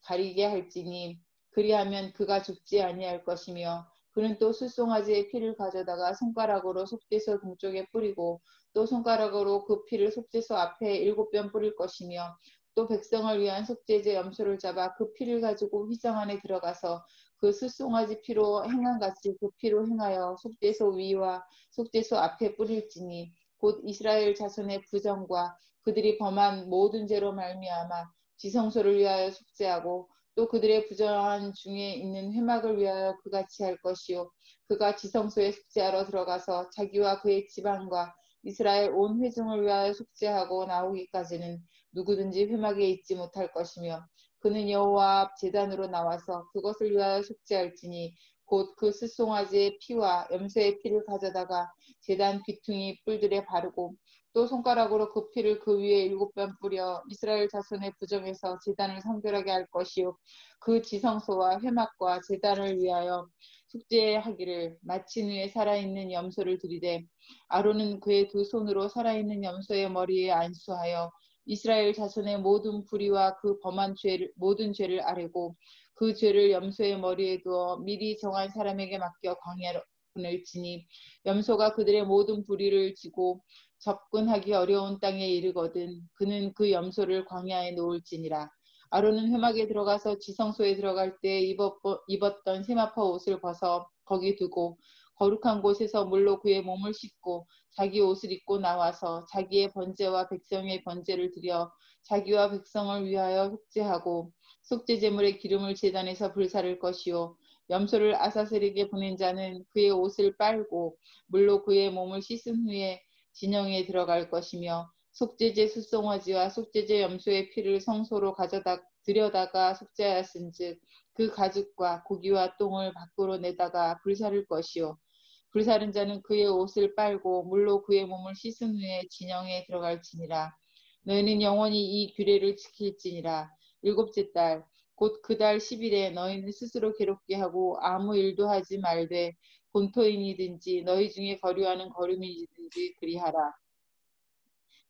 가리게 할지니 그리하면 그가 죽지 아니할 것이며 그는 또 숫송아지의 피를 가져다가 손가락으로 속죄소 동쪽에 뿌리고 또 손가락으로 그 피를 속죄소 앞에 7번 뿌릴 것이며 또 백성을 위한 속죄제 염소를 잡아 그 피를 가지고 휘장 안에 들어가서 그 숫송아지 피로 행한같이 그 피로 행하여 속죄소 위와 속죄소 앞에 뿌릴지니 곧 이스라엘 자손의 부정과 그들이 범한 모든 죄로 말미암아 지성소를 위하여 속죄하고 또 그들의 부정한 중에 있는 회막을 위하여 그같이 할 것이요 그가 지성소에 속죄하러 들어가서 자기와 그의 지방과 이스라엘 온 회중을 위하여 속죄하고 나오기까지는 누구든지 회막에 있지 못할 것이며 그는 여호와 앞 제단으로 나와서 그것을 위하여 속죄할지니 곧 그 숫송아지의 피와 염소의 피를 가져다가 제단 귀퉁이 뿔들에 바르고 또 손가락으로 그 피를 그 위에 7번 뿌려 이스라엘 자손의 부정에서 제단을 성결하게 할 것이요 그 지성소와 회막과 제단을 위하여 속죄하기를 마친 후에 살아있는 염소를 들이되 아론은 그의 두 손으로 살아있는 염소의 머리에 안수하여 이스라엘 자손의 모든 불의와 그 범한 모든 죄를 아뢰고 그 죄를 염소의 머리에 두어 미리 정한 사람에게 맡겨 광야로 보낼지니 염소가 그들의 모든 불의를 지고 접근하기 어려운 땅에 이르거든 그는 그 염소를 광야에 놓을지니라. 아론은 회막에 들어가서 지성소에 들어갈 때 입었던 세마포 옷을 벗어 거기 두고 거룩한 곳에서 물로 그의 몸을 씻고 자기 옷을 입고 나와서 자기의 번제와 백성의 번제를 드려 자기와 백성을 위하여 속죄하고 속죄 제물의 기름을 제단에서 불사를 것이요 염소를 아사슬에게 보낸 자는 그의 옷을 빨고 물로 그의 몸을 씻은 후에 진영에 들어갈 것이며 속죄제 숫송아지와 속죄제 염소의 피를 성소로 들여다가 속죄하였은즉 그 가죽과 고기와 똥을 밖으로 내다가 불사를 것이요 불사른 자는 그의 옷을 빨고 물로 그의 몸을 씻은 후에 진영에 들어갈지니라. 너희는 영원히 이 규례를 지킬지니라. 일곱째 달, 곧 그 달 10일에 너희는 스스로 괴롭게 하고 아무 일도 하지 말되 본토인이든지 너희 중에 거류하는 거류민이든지 그리하라.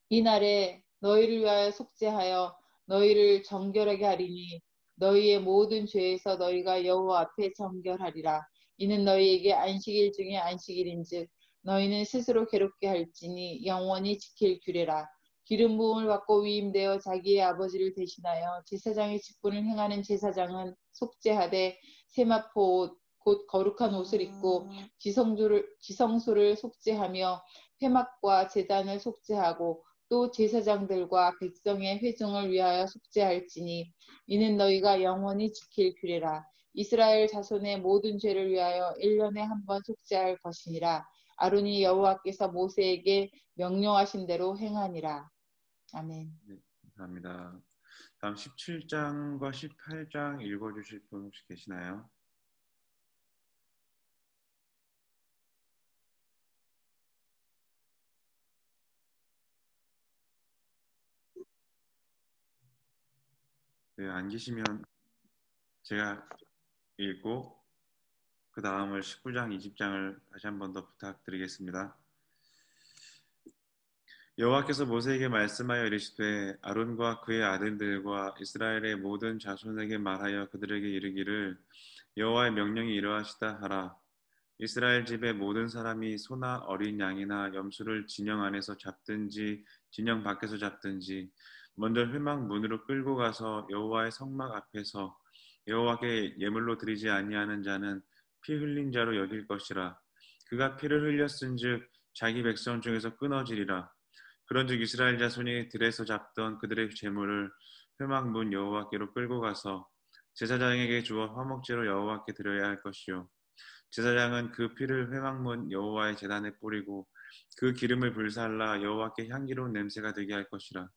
이날에 너희를 위하여 속죄하여 너희를 정결하게 하리니 너희의 모든 죄에서 너희가 여호와 앞에 정결하리라. 이는 너희에게 안식일 중에 안식일인즉 너희는 스스로 괴롭게 할지니 영원히 지킬 규례라. 기름 부음을 받고 위임되어 자기의 아버지를 대신하여 제사장의 직분을 행하는 제사장은 속죄하되 세마포 옷, 곧 거룩한 옷을 입고 지성소를 속죄하며 회막과 제단을 속죄하고 또 제사장들과 백성의 회중을 위하여 속죄할지니 이는 너희가 영원히 지킬 규례라. 이스라엘 자손의 모든 죄를 위하여 1년에 한 번 속죄할 것이니라. 아론이 여호와께서 모세에게 명령하신 대로 행하니라. 아멘. 네, 감사합니다. 다음 17장과 18장 읽어주실 분 혹시 계시나요? 네, 안 계시면 제가 읽고 그 다음을 19장, 20장을 다시 한 번 더 부탁드리겠습니다. 여호와께서 모세에게 말씀하여 이르시되 아론과 그의 아들들과 이스라엘의 모든 자손에게 말하여 그들에게 이르기를 여호와의 명령이 이러하시다 하라. 이스라엘 집의 모든 사람이 소나 어린 양이나 염소를 진영 안에서 잡든지 진영 밖에서 잡든지 먼저 회막 문으로 끌고 가서 여호와의 성막 앞에서 여호와께 예물로 드리지 아니하는 자는 피 흘린 자로 여길 것이라. 그가 피를 흘렸은즉 자기 백성 중에서 끊어지리라. 그런즉 이스라엘 자손이 들에서 잡던 그들의 제물을 회막 문 여호와께로 끌고 가서 제사장에게 주어 화목제로 여호와께 드려야 할 것이요 제사장은 그 피를 회막문 여호와의 제단에 뿌리고 그 기름을 불살라 여호와께 향기로운 냄새가 되게 할 것이라.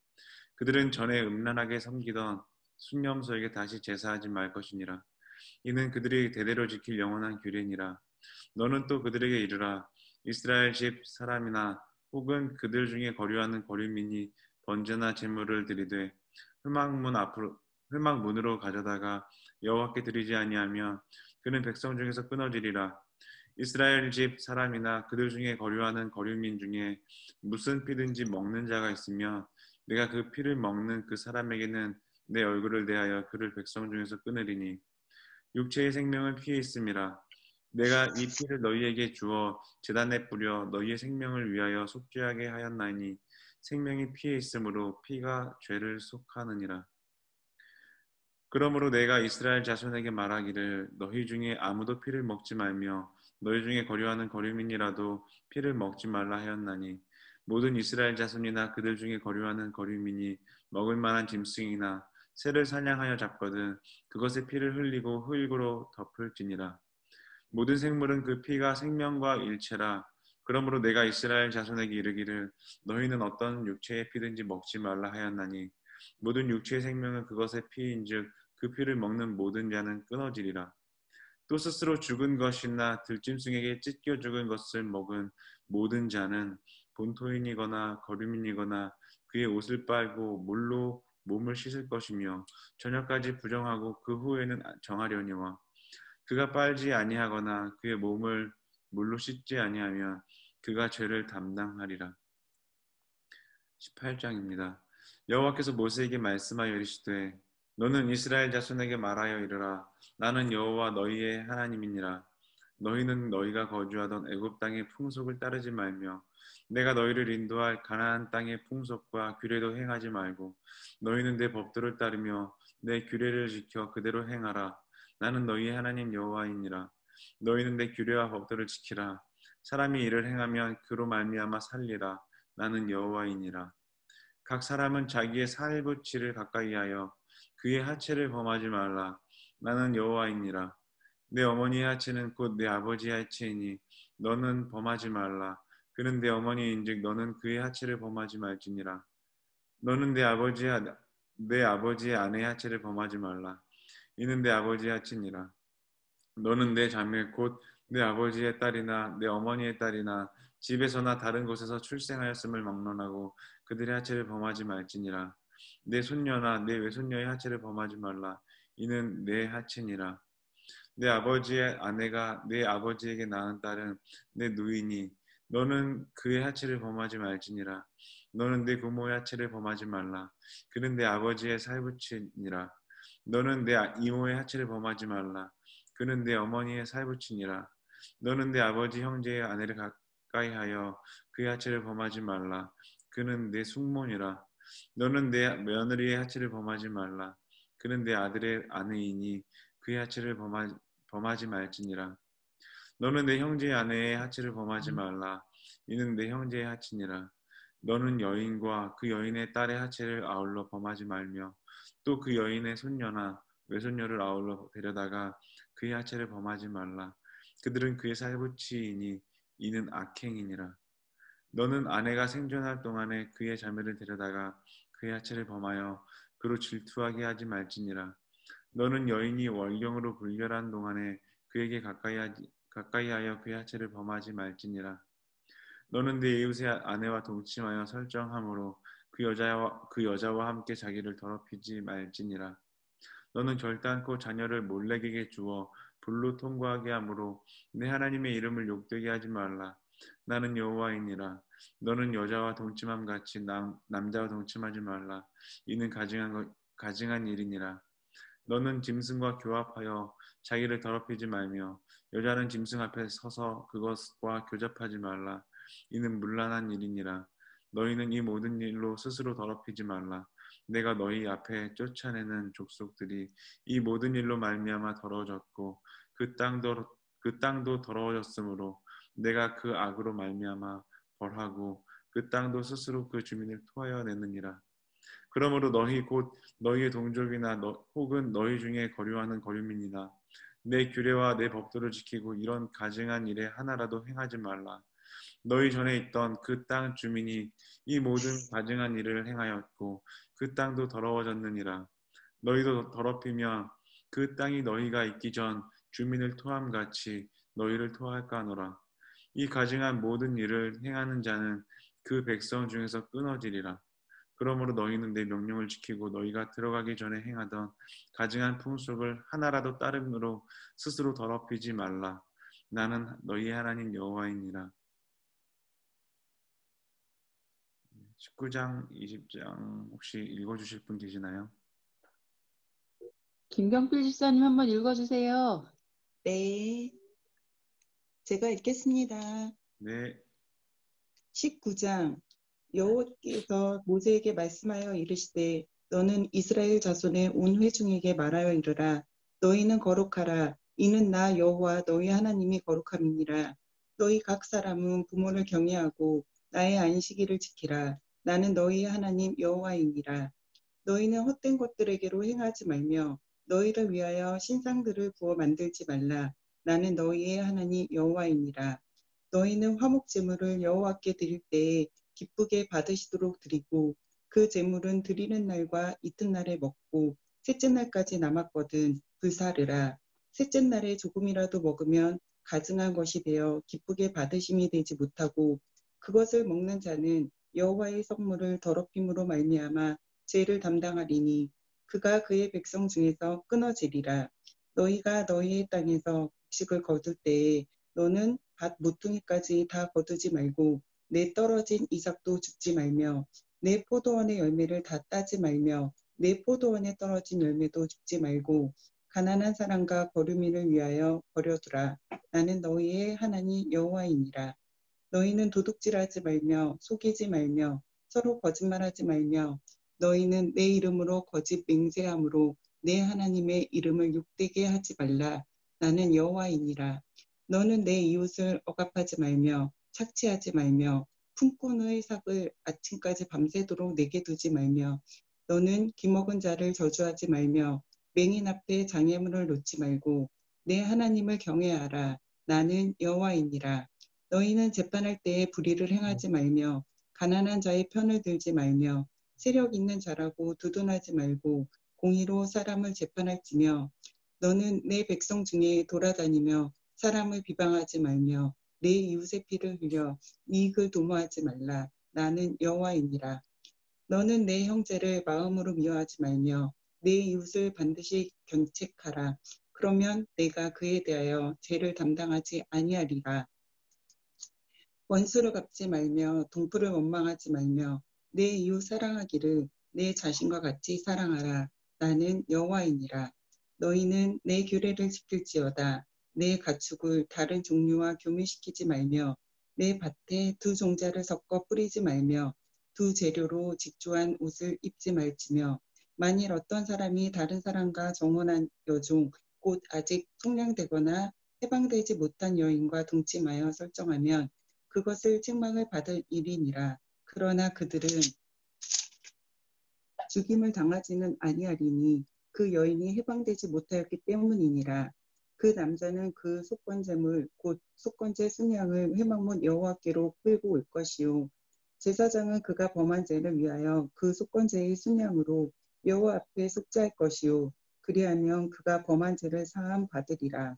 그들은 전에 음란하게 섬기던 순념소에게 다시 제사하지 말 것이니라. 이는 그들이 대대로 지킬 영원한 규례니라. 너는 또 그들에게 이르라. 이스라엘 집 사람이나 혹은 그들 중에 거류하는 거류민이 번제나 제물을 드리되 회막문 앞으로 회막 문으로 가져다가 여호와께 드리지 아니하면 그는 백성 중에서 끊어지리라. 이스라엘 집 사람이나 그들 중에 거류하는 거류민 중에 무슨 피든지 먹는 자가 있으면 내가 그 피를 먹는 그 사람에게는 내 얼굴을 대하여 그를 백성 중에서 끊으리니 육체의 생명은 피에 있음이라. 내가 이 피를 너희에게 주어 제단에 뿌려 너희의 생명을 위하여 속죄하게 하였나니 생명이 피에 있으므로 피가 죄를 속하느니라. 그러므로 내가 이스라엘 자손에게 말하기를 너희 중에 아무도 피를 먹지 말며 너희 중에 거류하는 거류민이라도 피를 먹지 말라 하였나니 모든 이스라엘 자손이나 그들 중에 거류하는 거류민이 먹을 만한 짐승이나 새를 사냥하여 잡거든 그것의 피를 흘리고 흙으로 덮을지니라. 모든 생물은 그 피가 생명과 일체라. 그러므로 내가 이스라엘 자손에게 이르기를 너희는 어떤 육체의 피든지 먹지 말라 하였나니 모든 육체의 생명은 그것의 피인즉 그 피를 먹는 모든 자는 끊어지리라. 또 스스로 죽은 것이나 들짐승에게 찢겨 죽은 것을 먹은 모든 자는 본토인이거나 거류민이거나 그의 옷을 빨고 물로 몸을 씻을 것이며 저녁까지 부정하고 그 후에는 정하려니와 그가 빨지 아니하거나 그의 몸을 물로 씻지 아니하면 그가 죄를 담당하리라. 18장입니다. 여호와께서 모세에게 말씀하여 이르시되 너는 이스라엘 자손에게 말하여 이르라. 나는 여호와 너희의 하나님이니라. 너희는 너희가 거주하던 애굽 땅의 풍속을 따르지 말며 내가 너희를 인도할 가나안 땅의 풍속과 규례도 행하지 말고 너희는 내 법도를 따르며 내 규례를 지켜 그대로 행하라. 나는 너희의 하나님 여호와이니라. 너희는 내 규례와 법도를 지키라. 사람이 이를 행하면 그로 말미암아 살리라. 나는 여호와이니라. 각 사람은 자기의 살부치를 가까이하여 그의 하체를 범하지 말라. 나는 여호와이니라. 내 어머니의 하체는 곧 내 아버지의 하체이니 너는 범하지 말라. 그는 내 어머니인즉 너는 그의 하체를 범하지 말지니라. 너는 내 아버지의 아내의 하체를 범하지 말라. 이는 내 아버지의 하체니라. 너는 내 자매 곧 내 아버지의 딸이나 내 어머니의 딸이나 집에서나 다른 곳에서 출생하였음을 막론하고 그들의 하체를 범하지 말지니라. 내 손녀나 내 외손녀의 하체를 범하지 말라. 이는 내 하체니라. 내 아버지의 아내가 내 아버지에게 낳은 딸은 내 누이니 너는 그의 하체를 범하지 말지니라. 너는 내 부모의 하체를 범하지 말라. 그는 내 아버지의 살부친이라. 너는 내 이모의 하체를 범하지 말라. 그는 내 어머니의 살부친이라. 너는 내 아버지 형제의 아내를 가까이하여 그의 하체를 범하지 말라. 그는 내 숙모니라. 너는 내 며느리의 하체를 범하지 말라. 그는 내 아들의 아내이니 그의 하체를 범하지 말지니라. 너는 내 형제의 아내의 하체를 범하지 말라. 이는 내 형제의 하치니라. 너는 여인과 그 여인의 딸의 하체를 아울러 범하지 말며 또 그 여인의 손녀나 외손녀를 아울러 데려다가 그의 하체를 범하지 말라. 그들은 그의 살부치이니 이는 악행이니라. 너는 아내가 생존할 동안에 그의 자매를 데려다가 그의 하체를 범하여 그로 질투하게 하지 말지니라. 너는 여인이 월경으로 불결한 동안에 그에게 가까이하여 그의 하체를 범하지 말지니라. 너는 네 이웃의 아내와 동침하여 설정함으로 그 여자와 함께 자기를 더럽히지 말지니라. 너는 결단코 자녀를 몰렉에게 주어 불로 통과하게 하므로 내 하나님의 이름을 욕되게 하지 말라. 나는 여호와이니라. 너는 여자와 동침함 같이 남자와 동침하지 말라. 이는 가증한 일이니라. 너는 짐승과 교합하여 자기를 더럽히지 말며 여자는 짐승 앞에 서서 그것과 교잡하지 말라. 이는 문란한 일이니라. 너희는 이 모든 일로 스스로 더럽히지 말라. 내가 너희 앞에 쫓아내는 족속들이 이 모든 일로 말미암아 더러워졌고 그 땅도 더러워졌으므로 내가 그 악으로 말미암아 벌하고 그 땅도 스스로 그 주민을 토하여 내느니라. 그러므로 너희 곧 너희의 동족이나 혹은 너희 중에 거류하는 거류민이나 내 규례와 내 법도를 지키고 이런 가증한 일에 하나라도 행하지 말라. 너희 전에 있던 그 땅 주민이 이 모든 가증한 일을 행하였고 그 땅도 더러워졌느니라. 너희도 더럽히며 그 땅이 너희가 있기 전 주민을 토함 같이 너희를 토할까 하노라. 이 가증한 모든 일을 행하는 자는 그 백성 중에서 끊어지리라. 그러므로 너희는 내 명령을 지키고 너희가 들어가기 전에 행하던 가증한 풍속을 하나라도 따름으로 스스로 더럽히지 말라. 나는 너희의 하나님 여호와이니라. 19장, 20장 혹시 읽어주실 분 계시나요? 김경필 집사님 한번 읽어주세요. 네, 제가 읽겠습니다. 네, 19장 여호와께서 모세에게 말씀하여 이르시되 너는 이스라엘 자손의 온 회중에게 말하여 이르라. 너희는 거룩하라. 이는 나 여호와 너희 하나님이 거룩함이니라. 너희 각 사람은 부모를 경외하고 나의 안식일을 지키라. 나는 너희 하나님 여호와이니라. 너희는 헛된 것들에게로 행하지 말며 너희를 위하여 신상들을 부어 만들지 말라. 나는 너희의 하나님 여호와이니라. 너희는 화목 제물을 여호와께 드릴 때에 기쁘게 받으시도록 드리고 그 제물은 드리는 날과 이튿날에 먹고 셋째 날까지 남았거든 불사르라. 셋째 날에 조금이라도 먹으면 가증한 것이 되어 기쁘게 받으심이 되지 못하고 그것을 먹는 자는 여호와의 성물을 더럽힘으로 말미암아 죄를 담당하리니 그가 그의 백성 중에서 끊어지리라. 너희가 너희의 땅에서 곡식을 거둘 때에 너는 밭 모퉁이까지 다 거두지 말고 내 떨어진 이삭도 줍지 말며 내 포도원의 열매를 다 따지 말며 내 포도원에 떨어진 열매도 줍지 말고 가난한 사람과 거류민을 위하여 버려두라. 나는 너희의 하나님 여호와이니라. 너희는 도둑질하지 말며 속이지 말며 서로 거짓말하지 말며 너희는 내 이름으로 거짓 맹세함으로 내 하나님의 이름을 욕되게 하지 말라. 나는 여호와이니라. 너는 내 이웃을 억압하지 말며 착취하지 말며 품꾼의 삭을 아침까지 밤새도록 내게 두지 말며 너는 기먹은 자를 저주하지 말며 맹인 앞에 장애물을 놓지 말고 내 하나님을 경외하라. 나는 여호와이니라. 너희는 재판할 때에 불의를 행하지 말며 가난한 자의 편을 들지 말며 세력 있는 자라고 두둔하지 말고 공의로 사람을 재판할지며 너는 내 백성 중에 돌아다니며 사람을 비방하지 말며 내 이웃의 피를 흘려 이익을 도모하지 말라. 나는 여호와이니라. 너는 내 형제를 마음으로 미워하지 말며 내 이웃을 반드시 경책하라. 그러면 내가 그에 대하여 죄를 담당하지 아니하리라. 원수를 갚지 말며 동포를 원망하지 말며 내 이웃 사랑하기를 내 자신과 같이 사랑하라. 나는 여호와이니라. 너희는 내 규례를 지킬지어다. 내 가축을 다른 종류와 교미시키지 말며 내 밭에 두 종자를 섞어 뿌리지 말며 두 재료로 직조한 옷을 입지 말지며 만일 어떤 사람이 다른 사람과 정혼한 여종 곧 아직 속량되거나 해방되지 못한 여인과 동침하여 설정하면 그것을 책망을 받을 일이니라. 그러나 그들은 죽임을 당하지는 아니하리니 그 여인이 해방되지 못하였기 때문이니라. 그 남자는 그 속건제물 곧 속건제 순양을 회막문 여호와께로 끌고 올 것이요 제사장은 그가 범한 죄를 위하여 그 속건제의 순양으로 여호와 앞에 속죄할 것이요 그리하면 그가 범한 죄를 사함 받으리라.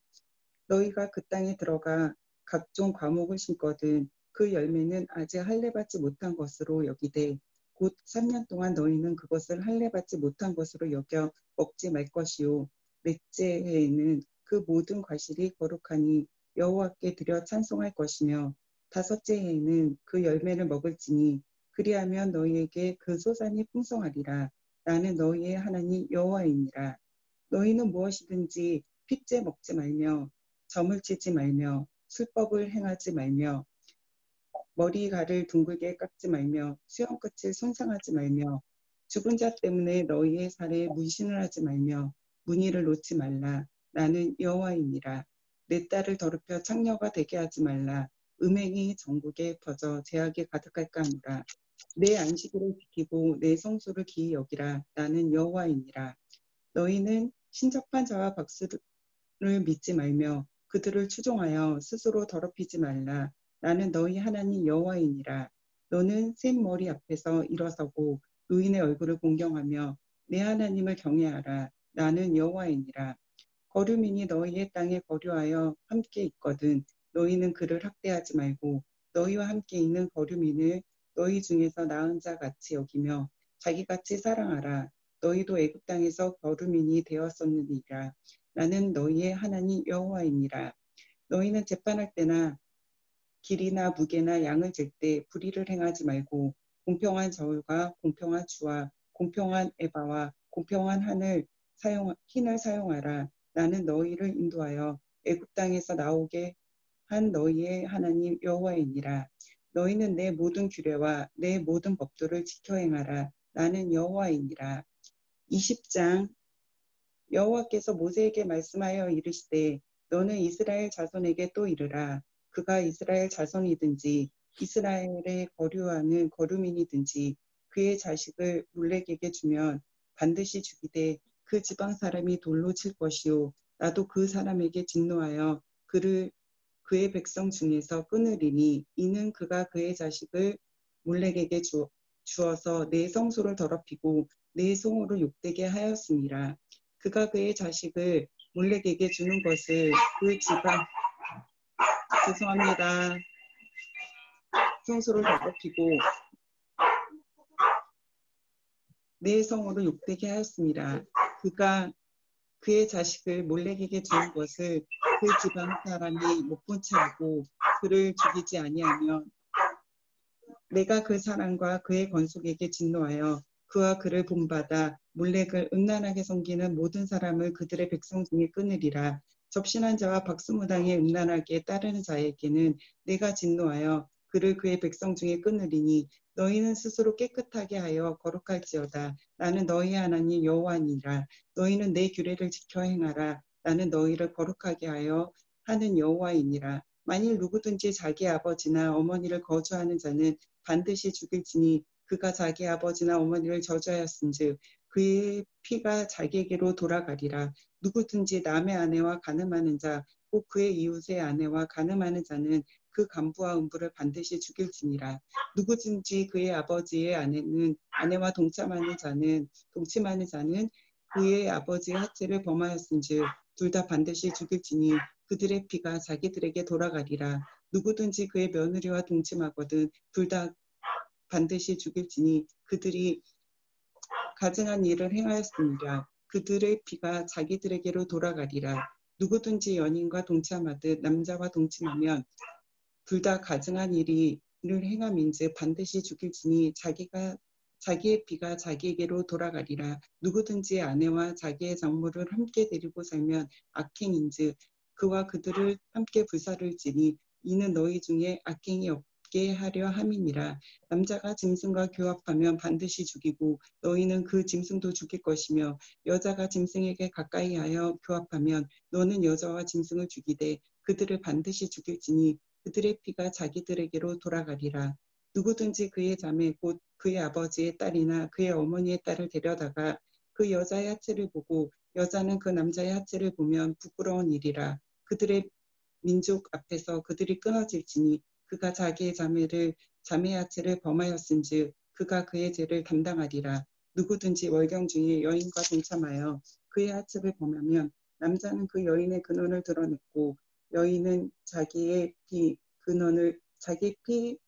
너희가 그 땅에 들어가 각종 과목을 심거든 그 열매는 아직 할례받지 못한 것으로 여기되 곧 3년 동안 너희는 그것을 할례받지 못한 것으로 여겨 먹지 말 것이요 넷째 해에는 그 모든 과실이 거룩하니 여호와께 드려 찬송할 것이며 다섯째 해에는 그 열매를 먹을지니 그리하면 너희에게 그 소산이 풍성하리라. 나는 너희의 하나님 여호와이니라. 너희는 무엇이든지 핏째 먹지 말며 점을 치지 말며 술법을 행하지 말며 머리칼을 둥글게 깎지 말며 수염끝을 손상하지 말며 죽은 자 때문에 너희의 살에 문신을 하지 말며 무늬를 놓지 말라. 나는 여호와이니라. 내 딸을 더럽혀 창녀가 되게 하지 말라. 음행이 전국에 퍼져 죄악이 가득할까 하노라. 내 안식일을 지키고 내 성소를 기이 여기라. 나는 여호와이니라. 너희는 신접한 자와 박수를 믿지 말며 그들을 추종하여 스스로 더럽히지 말라. 나는 너희 하나님 여호와이니라. 너는 샘 머리 앞에서 일어서고 노인의 얼굴을 공경하며 내 하나님을 경외하라. 나는 여호와이니라. 거류민이 너희의 땅에 거류하여 함께 있거든 너희는 그를 학대하지 말고 너희와 함께 있는 거류민을 너희 중에서 나은 자 같이 여기며 자기같이 사랑하라. 너희도 애굽 땅에서 거류민이 되었었느니라. 나는 너희의 하나님 여호와이니라. 너희는 재판할 때나 길이나 무게나 양을 잴 때 불의를 행하지 말고 공평한 저울과 공평한 주와 공평한 에바와 공평한 흰을 사용하라. 나는 너희를 인도하여 애굽 땅에서 나오게 한 너희의 하나님 여호와이니라. 너희는 내 모든 규례와 내 모든 법도를 지켜 행하라. 나는 여호와이니라. 20장. 여호와께서 모세에게 말씀하여 이르시되 너는 이스라엘 자손에게 또 이르라. 그가 이스라엘 자손이든지 이스라엘에 거류하는 거류민이든지 그의 자식을 몰렉에게 주면 반드시 죽이되 그 지방 사람이 돌로 칠 것이요 나도 그 사람에게 진노하여 그의 백성 중에서 끊으리니 이는 그가 그의 자식을 몰렉에게 주어서 내 성소를 더럽히고 내 성호를 욕되게 하였습니다. 그가 그의 자식을 몰렉에게 주는 것을 그 지방 죄송합니다. 성소를 더럽히고 내 성호를 욕되게 하였습니다. 그가 그의 자식을 몰렉에게 주는 것을 그 지방 사람이 못 본 채 하고 그를 죽이지 아니하면 내가 그 사람과 그의 건속에게 진노하여 그와 그를 본받아 몰렉을 음란하게 섬기는 모든 사람을 그들의 백성 중에 끊으리라. 접신한 자와 박수무당에 음란하게 따르는 자에게는 내가 진노하여 그를 그의 백성 중에 끊으리니 너희는 스스로 깨끗하게 하여 거룩할지어다. 나는 너희 하나님 여호와니라. 너희는 내 규례를 지켜 행하라. 나는 너희를 거룩하게 하여 하는 여호와이니라. 만일 누구든지 자기 아버지나 어머니를 거주하는 자는 반드시 죽일지니 그가 자기 아버지나 어머니를 저주하였은즉 그의 피가 자기에게로 돌아가리라. 누구든지 남의 아내와 간음하는 자, 꼭 그의 이웃의 아내와 간음하는 자는 그 간부와 음부를 반드시 죽일지니라. 누구든지 그의 아버지의 아내와 동침하는 자는 그의 아버지의 하체를 범하였은즉 둘 다 반드시 죽일지니 그들의 피가 자기들에게 돌아가리라. 누구든지 그의 며느리와 동침하거든 둘 다 반드시 죽일지니 그들이 가증한 일을 행하였습니다. 그들의 피가 자기들에게로 돌아가리라. 누구든지 연인과 동침하듯 남자와 동침하면 둘 다 가증한 일을 행함인즉 반드시 죽일지니 자기의 피가 자기에게로 돌아가리라. 누구든지 아내와 자기의 장모를 함께 데리고 살면 악행인즉 그와 그들을 함께 불사를지니 이는 너희 중에 악행이 없게 하려 함이니라. 남자가 짐승과 교합하면 반드시 죽이고 너희는 그 짐승도 죽일 것이며 여자가 짐승에게 가까이하여 교합하면 너는 여자와 짐승을 죽이되 그들을 반드시 죽일지니 그들의 피가 자기들에게로 돌아가리라. 누구든지 그의 자매 곧 그의 아버지의 딸이나 그의 어머니의 딸을 데려다가 그 여자의 하체를 보고 여자는 그 남자의 하체를 보면 부끄러운 일이라. 그들의 민족 앞에서 그들이 끊어질지니 그가 자기의 자매의 하체를 범하였은즉 그가 그의 죄를 담당하리라. 누구든지 월경 중에 여인과 동참하여 그의 하체를 범하면 남자는 그 여인의 근원을 드러냈고 여인은 자기의 피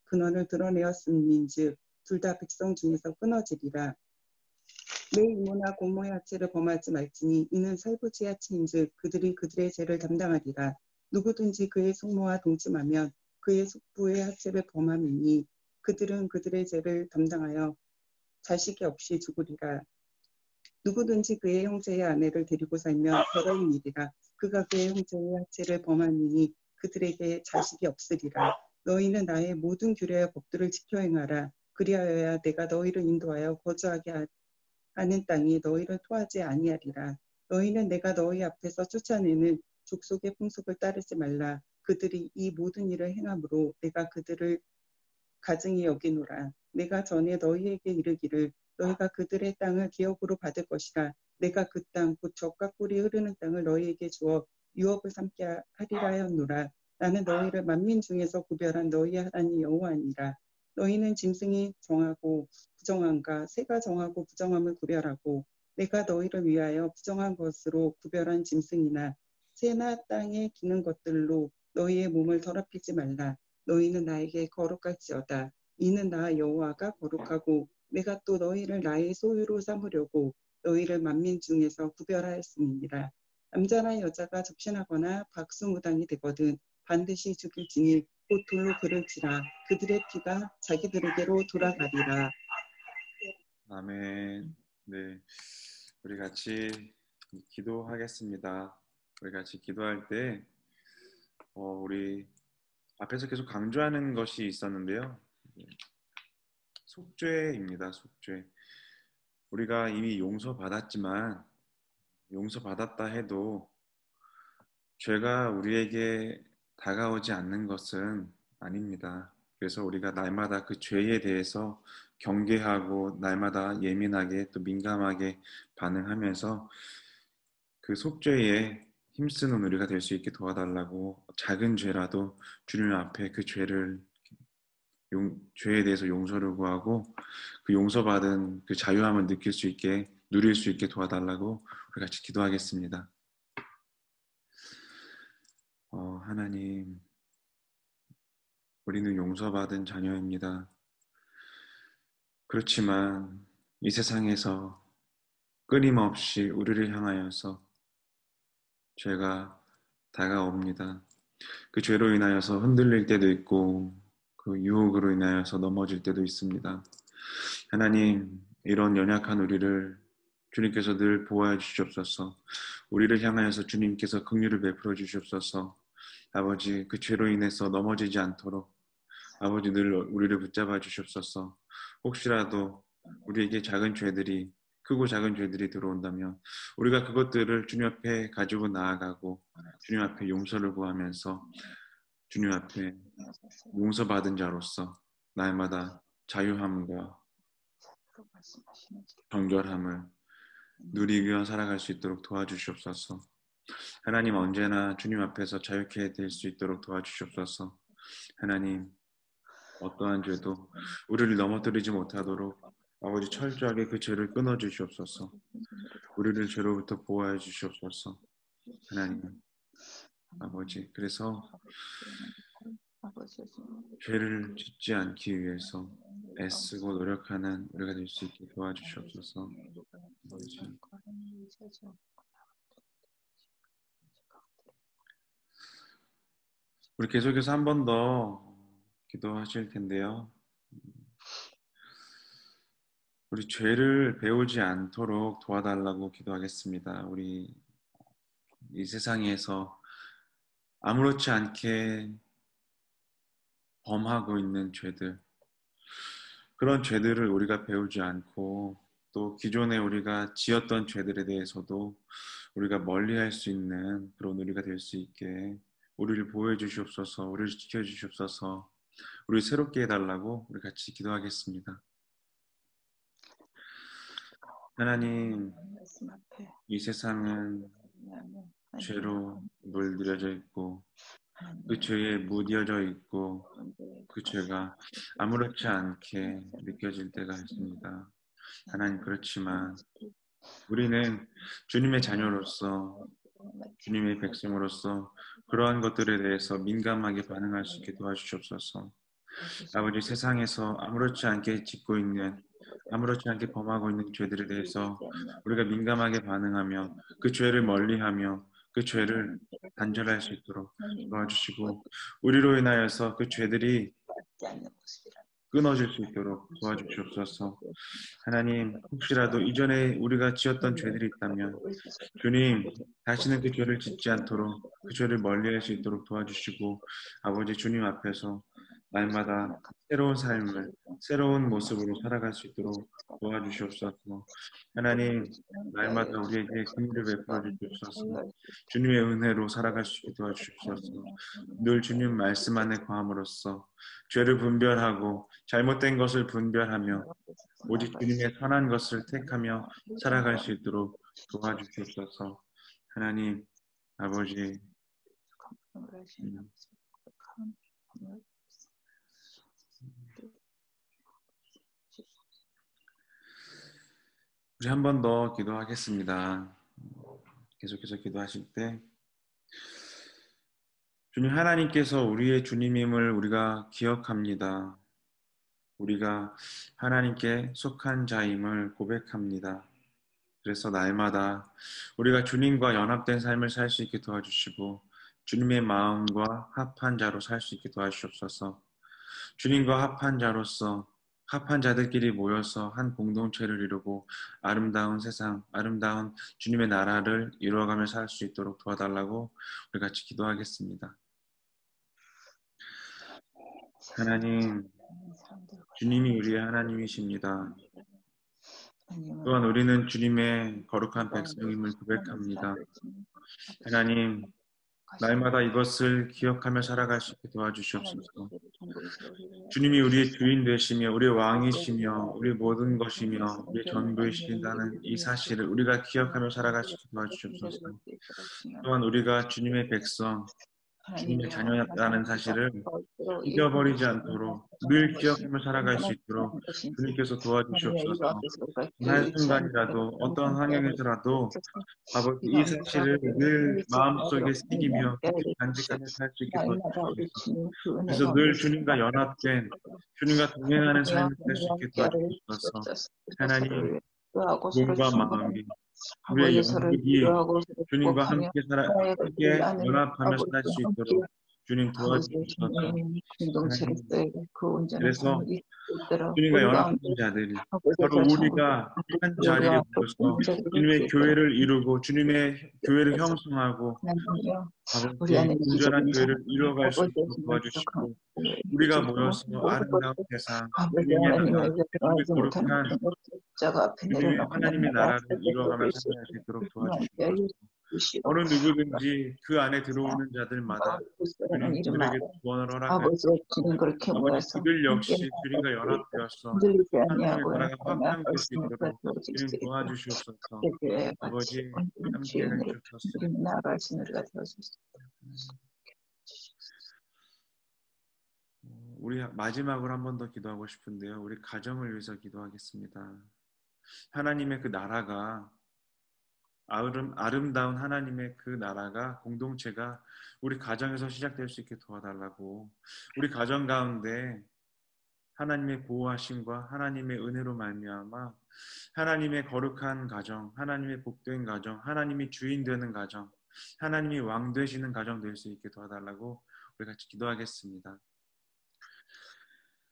근원을 드러내었음인즉 둘 다 백성 중에서 끊어지리라. 내 이모나 고모의 하체를 범하지 말지니 이는 살부지의 하체인즉 그들이 그들의 죄를 담당하리라. 누구든지 그의 숙모와 동침하면 그의 숙부의 하체를 범함이니 그들은 그들의 죄를 담당하여 자식이 없이 죽으리라. 누구든지 그의 형제의 아내를 데리고 살면 더러운 일이라. 그가 그의 형제의 하체를 범함이니 그들에게 자식이 없으리라. 너희는 나의 모든 규례와 법들을 지켜 행하라. 그리하여야 내가 너희를 인도하여 거주하게 하는 땅이 너희를 토하지 아니하리라. 너희는 내가 너희 앞에서 쫓아내는 족속의 풍속을 따르지 말라. 그들이 이 모든 일을 행함으로 내가 그들을 가증히 여기노라. 내가 전에 너희에게 이르기를 너희가 그들의 땅을 기업으로 받을 것이라. 내가 그 땅 곧 젖과 꿀이 흐르는 땅을 너희에게 주어 유업을 삼게 하리라 하였노라. 나는 너희를 만민 중에서 구별한 너희의 하나님 여호와니라. 너희는 짐승이 정하고 부정함과 새가 정하고 부정함을 구별하고 내가 너희를 위하여 부정한 것으로 구별한 짐승이나 새나 땅에 기는 것들로 너희의 몸을 더럽히지 말라. 너희는 나에게 거룩할지어다. 이는 나 여호와가 거룩하고 내가 또 너희를 나의 소유로 삼으려고 너희를 만민 중에서 구별하였음이니라. 남자나 여자가 접신하거나 박수무당이 되거든 반드시 죽일지니 곧 돌로 그를지라. 그들의 피가 자기들에게로 돌아가리라. 아멘. 네, 우리 같이 기도하겠습니다. 우리 같이 기도할 때 우리 앞에서 계속 강조하는 것이 있었는데요. 속죄입니다. 속죄. 우리가 이미 용서받았지만 용서받았다 해도 죄가 우리에게 다가오지 않는 것은 아닙니다. 그래서 우리가 날마다 그 죄에 대해서 경계하고 날마다 예민하게 또 민감하게 반응하면서 그 속죄에 힘쓰는 우리가 될 수 있게 도와달라고, 작은 죄라도 주님 앞에 그 죄에 대해서 용서를 구하고 그 용서받은 그 자유함을 느낄 수 있게, 누릴 수 있게 도와달라고 우리 같이 기도하겠습니다. 하나님, 우리는 용서받은 자녀입니다. 그렇지만 이 세상에서 끊임없이 우리를 향하여서 죄가 다가옵니다. 그 죄로 인하여서 흔들릴 때도 있고 그 유혹으로 인하여서 넘어질 때도 있습니다. 하나님, 이런 연약한 우리를 주님께서 늘 보호해 주시옵소서. 우리를 향하여서 주님께서 긍휼을 베풀어 주시옵소서. 아버지, 그 죄로 인해서 넘어지지 않도록 아버지 늘 우리를 붙잡아 주시옵소서. 혹시라도 우리에게 크고 작은 죄들이 들어온다면 우리가 그것들을 주님 앞에 가지고 나아가고 주님 앞에 용서를 구하면서 주님 앞에 용서받은 자로서 날마다 자유함과 정결함을 누리며 살아갈 수 있도록 도와주시옵소서. 하나님, 언제나 주님 앞에서 자유케 될 수 있도록 도와주시옵소서. 하나님, 어떠한 죄도 우리를 넘어뜨리지 못하도록 아버지 철저하게 그 죄를 끊어주시옵소서. 우리를 죄로부터 보호해 주시옵소서. 하나님 아버지, 그래서 죄를 짓지 않기 위해서 애쓰고 노력하는 우리가 될 수 있게 도와주시옵소서. 아버지, 우리 계속해서 한 번 더 기도하실 텐데요. 우리 죄를 배우지 않도록 도와달라고 기도하겠습니다. 우리 이 세상에서 아무렇지 않게 범하고 있는 죄들, 그런 죄들을 우리가 배우지 않고 또 기존에 우리가 지었던 죄들에 대해서도 우리가 멀리할 수 있는 그런 우리가 될 수 있게 우리를 보호해 주시옵소서. 우리를 지켜 주시옵소서. 우리를 새롭게 해달라고 우리 같이 기도하겠습니다. 하나님, 이 세상은 죄로 물들여져 있고 그 죄에 무뎌져 있고 그 죄가 아무렇지 않게 느껴질 때가 있습니다. 하나님, 그렇지만 우리는 주님의 자녀로서, 주님의 백성으로서 그러한 것들에 대해서 민감하게 반응할 수 있게 도와주시옵소서. 아버지, 세상에서 아무렇지 않게 짓고 있는, 아무렇지 않게 범하고 있는 죄들에 대해서 우리가 민감하게 반응하며 그 죄를 멀리하며 그 죄를 단절할 수 있도록 도와주시고, 우리로 인하여서 그 죄들이 끊어질 수 있도록 도와주시옵소서. 하나님, 혹시라도 이전에 우리가 지었던 죄들이 있다면 주님, 다시는 그 죄를 짓지 않도록 그 죄를 멀리할 수 있도록 도와주시고, 아버지, 주님 앞에서 날마다 새로운 삶을, 새로운 모습으로 살아갈 수 있도록 도와주시옵소서. 하나님, 날마다 우리에게 긍휼을 베풀어 주시옵소서. 주님의 은혜로 살아갈 수 있게 도와주시옵소서. 늘 주님 말씀 안에 거함으로써 죄를 분별하고 잘못된 것을 분별하며 오직 주님의 선한 것을 택하며 살아갈 수 있도록 도와주시옵소서. 하나님 아버지, 우리 한 번 더 기도하겠습니다. 계속해서 기도하실 때 주님, 하나님께서 우리의 주님임을 우리가 기억합니다. 우리가 하나님께 속한 자임을 고백합니다. 그래서 날마다 우리가 주님과 연합된 삶을 살 수 있게 도와주시고 주님의 마음과 합한 자로 살 수 있게 도와주시옵소서. 주님과 합한 자로서 합한 자들끼리 모여서 한 공동체를 이루고 아름다운 세상, 아름다운 주님의 나라를 이루어가며 살 수 있도록 도와달라고 우리 같이 기도하겠습니다. 하나님, 주님이 우리의 하나님이십니다. 또한 우리는 주님의 거룩한 백성임을 고백합니다. 하나님, 날마다 이것을 기억하며 살아갈 수 있게 도와주시옵소서. 주님이 우리의 주인 되시며 우리의 왕이시며 우리의 모든 것이며 우리의 전부이신다는 이 사실을 우리가 기억하며 살아갈 수 있게 도와주시옵소서. 또한 우리가 주님의 백성, 주님의 자녀라는 사실을 잊어버리지 않도록 늘 기억하며 살아갈 수 있도록 주님께서 도와주시옵소서. 한순간이라도 어떤 환경에서라도 아버지 이 사실을 늘 마음속에 새기며 깊이 간직하며 살 수 있게 도와주시옵소서. 그래서 늘 주님과 연합된 주님과 동행하는 삶을 살 수 있게 도와주시옵소서. 하나님, 몸과 마음이 우리의 영혼이 주님과 함께 연합하며 살 수 있도록 주님 도와주셔서 하나님, 그래서 주님과 연합한 자들이 바로 우리가 한 자리에 모여서 주님의 교회를 이루고 주님의 교회를 형성하고 아버지 온전한 교회를 이루어갈 수 있도록 도와주시고 우리가 모여서 아름다운 세상, 주님의 나라, 주님의 거룩한 하나님의 나라를 이루어가며 살아갈 수 있도록 도와주시옵소서. 어느 누구든지 그 안에 들어오는 자들마다 주님 그들에게 구원을 허락하여 아버지 그들 역시 주님과 연합되어서 하나님의 나라가 확장될 수 있도록 주님 도와주시옵소서. 아버지 함께 해주옵소서. 우리 마지막으로 한 번 더 기도하고 싶은데요. 우리 가정을 위해서 기도하겠습니다. 하나님의 그 나라가 아름다운 하나님의 그 나라가 공동체가 우리 가정에서 시작될 수 있게 도와달라고 우리 가정 가운데 하나님의 보호하심과 하나님의 은혜로 말미암아 하나님의 거룩한 가정, 하나님의 복된 가정, 하나님이 주인 되는 가정, 하나님이 왕 되시는 가정 될 수 있게 도와달라고 우리 같이 기도하겠습니다.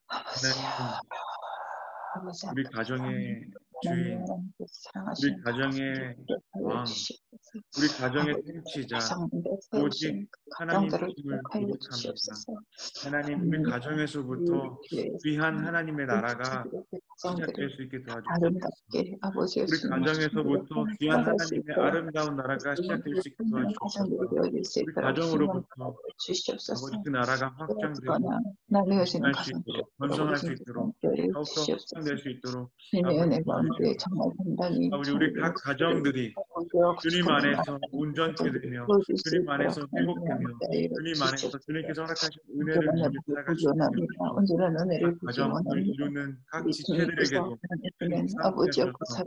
하나님, 우리 가정의 주인, 우리 가정의 왕, 우리 가정의 통치자, 오직 하나님을 고백합니다. 하나님, 우리 가정에서부터 귀한 하나님의 나라가 시작될 수 있게 도와주시옵소서. 우리 가정에서부터 귀한 하나님의 아름다운 나라가 시작될 수 있게 도와주시옵소서. 우리 가정으로부터 아버지 그 나라가 확장되고 할 수 있도록 번성할 수 있도록 더욱더 확장될 수 있도록 아버지 우리 각 가정들이 주님 안에서 온전케 되며 주님 안에서 회복되며 주님 안에서 주님께서 허락하신 은혜를 누리며 살아갈 수 있게 각 가정을 이루는 각 지체들에게도 주님 함께하셔서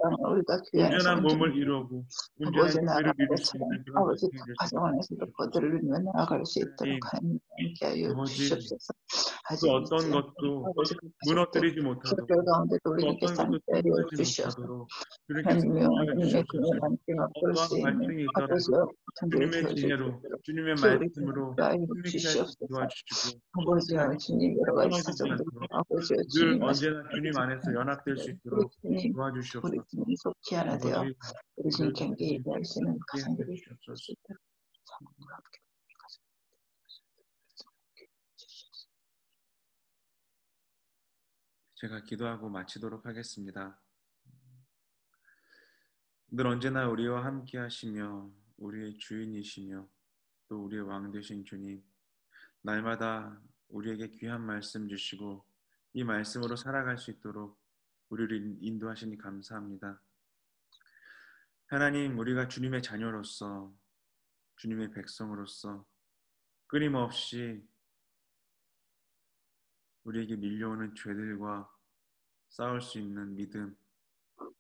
온전한 몸을 이루고 온전한 교회를 이룰 수 있는 그런 백성이 되시옵소서. 아버지 그 어떤 것도 무너뜨리지 못하도록 그 어떤 것도 통하지 못하도록 주님께서 주시옵소서. 어떠한 갈등이 있더라도 주님의 지혜로 주님의 말씀으로 힘있게 할 수 있게 도와주시고 떠나지지 않도록 늘 언제나 주님 안에서 연합될 수 있도록 도와주시옵소서. 아버지 주시옵소서. 제가 기도하고 마치도록 하겠습니다. 늘 언제나 우리와 함께 하시며 우리의 주인이시며 또 우리의 왕 되신 주님, 날마다 우리에게 귀한 말씀 주시고 이 말씀으로 살아갈 수 있도록 우리를 인도하시니 감사합니다. 하나님, 우리가 주님의 자녀로서 주님의 백성으로서 끊임없이 우리에게 밀려오는 죄들과 싸울 수 있는 믿음,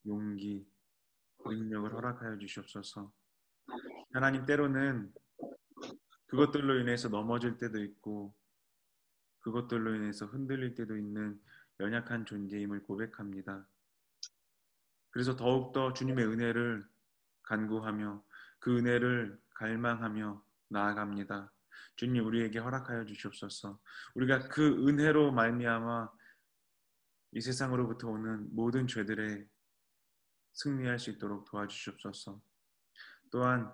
용기, 능력을 허락하여 주시옵소서. 하나님, 때로는 그것들로 인해서 넘어질 때도 있고 그것들로 인해서 흔들릴 때도 있는 연약한 존재임을 고백합니다. 그래서 더욱더 주님의 은혜를 간구하며 그 은혜를 갈망하며 나아갑니다. 주님 우리에게 허락하여 주시옵소서. 우리가 그 은혜로 말미암아 이 세상으로부터 오는 모든 죄들에 승리할 수 있도록 도와주시옵소서. 또한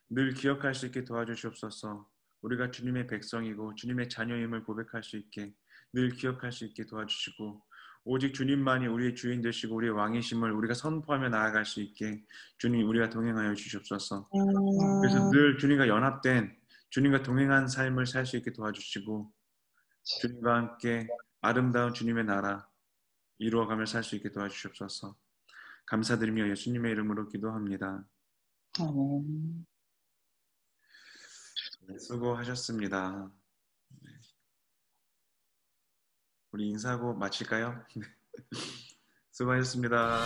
늘 기억할 수 있게 도와주시옵소서. 우리가 주님의 백성이고 주님의 자녀임을 고백할 수 있게 늘 기억할 수 있게 도와주시고 오직 주님만이 우리의 주인 되시고 우리의 왕이심을 우리가 선포하며 나아갈 수 있게 주님 우리가 동행하여 주시옵소서. 그래서 늘 주님과 연합된 주님과 동행한 삶을 살 수 있게 도와주시고 주님과 함께 아름다운 주님의 나라 이루어가며 살 수 있게 도와주시옵소서. 감사드리며 예수님의 이름으로 기도합니다. 아멘. 네, 수고하셨습니다. 우리 인사하고 마칠까요? 수고하셨습니다.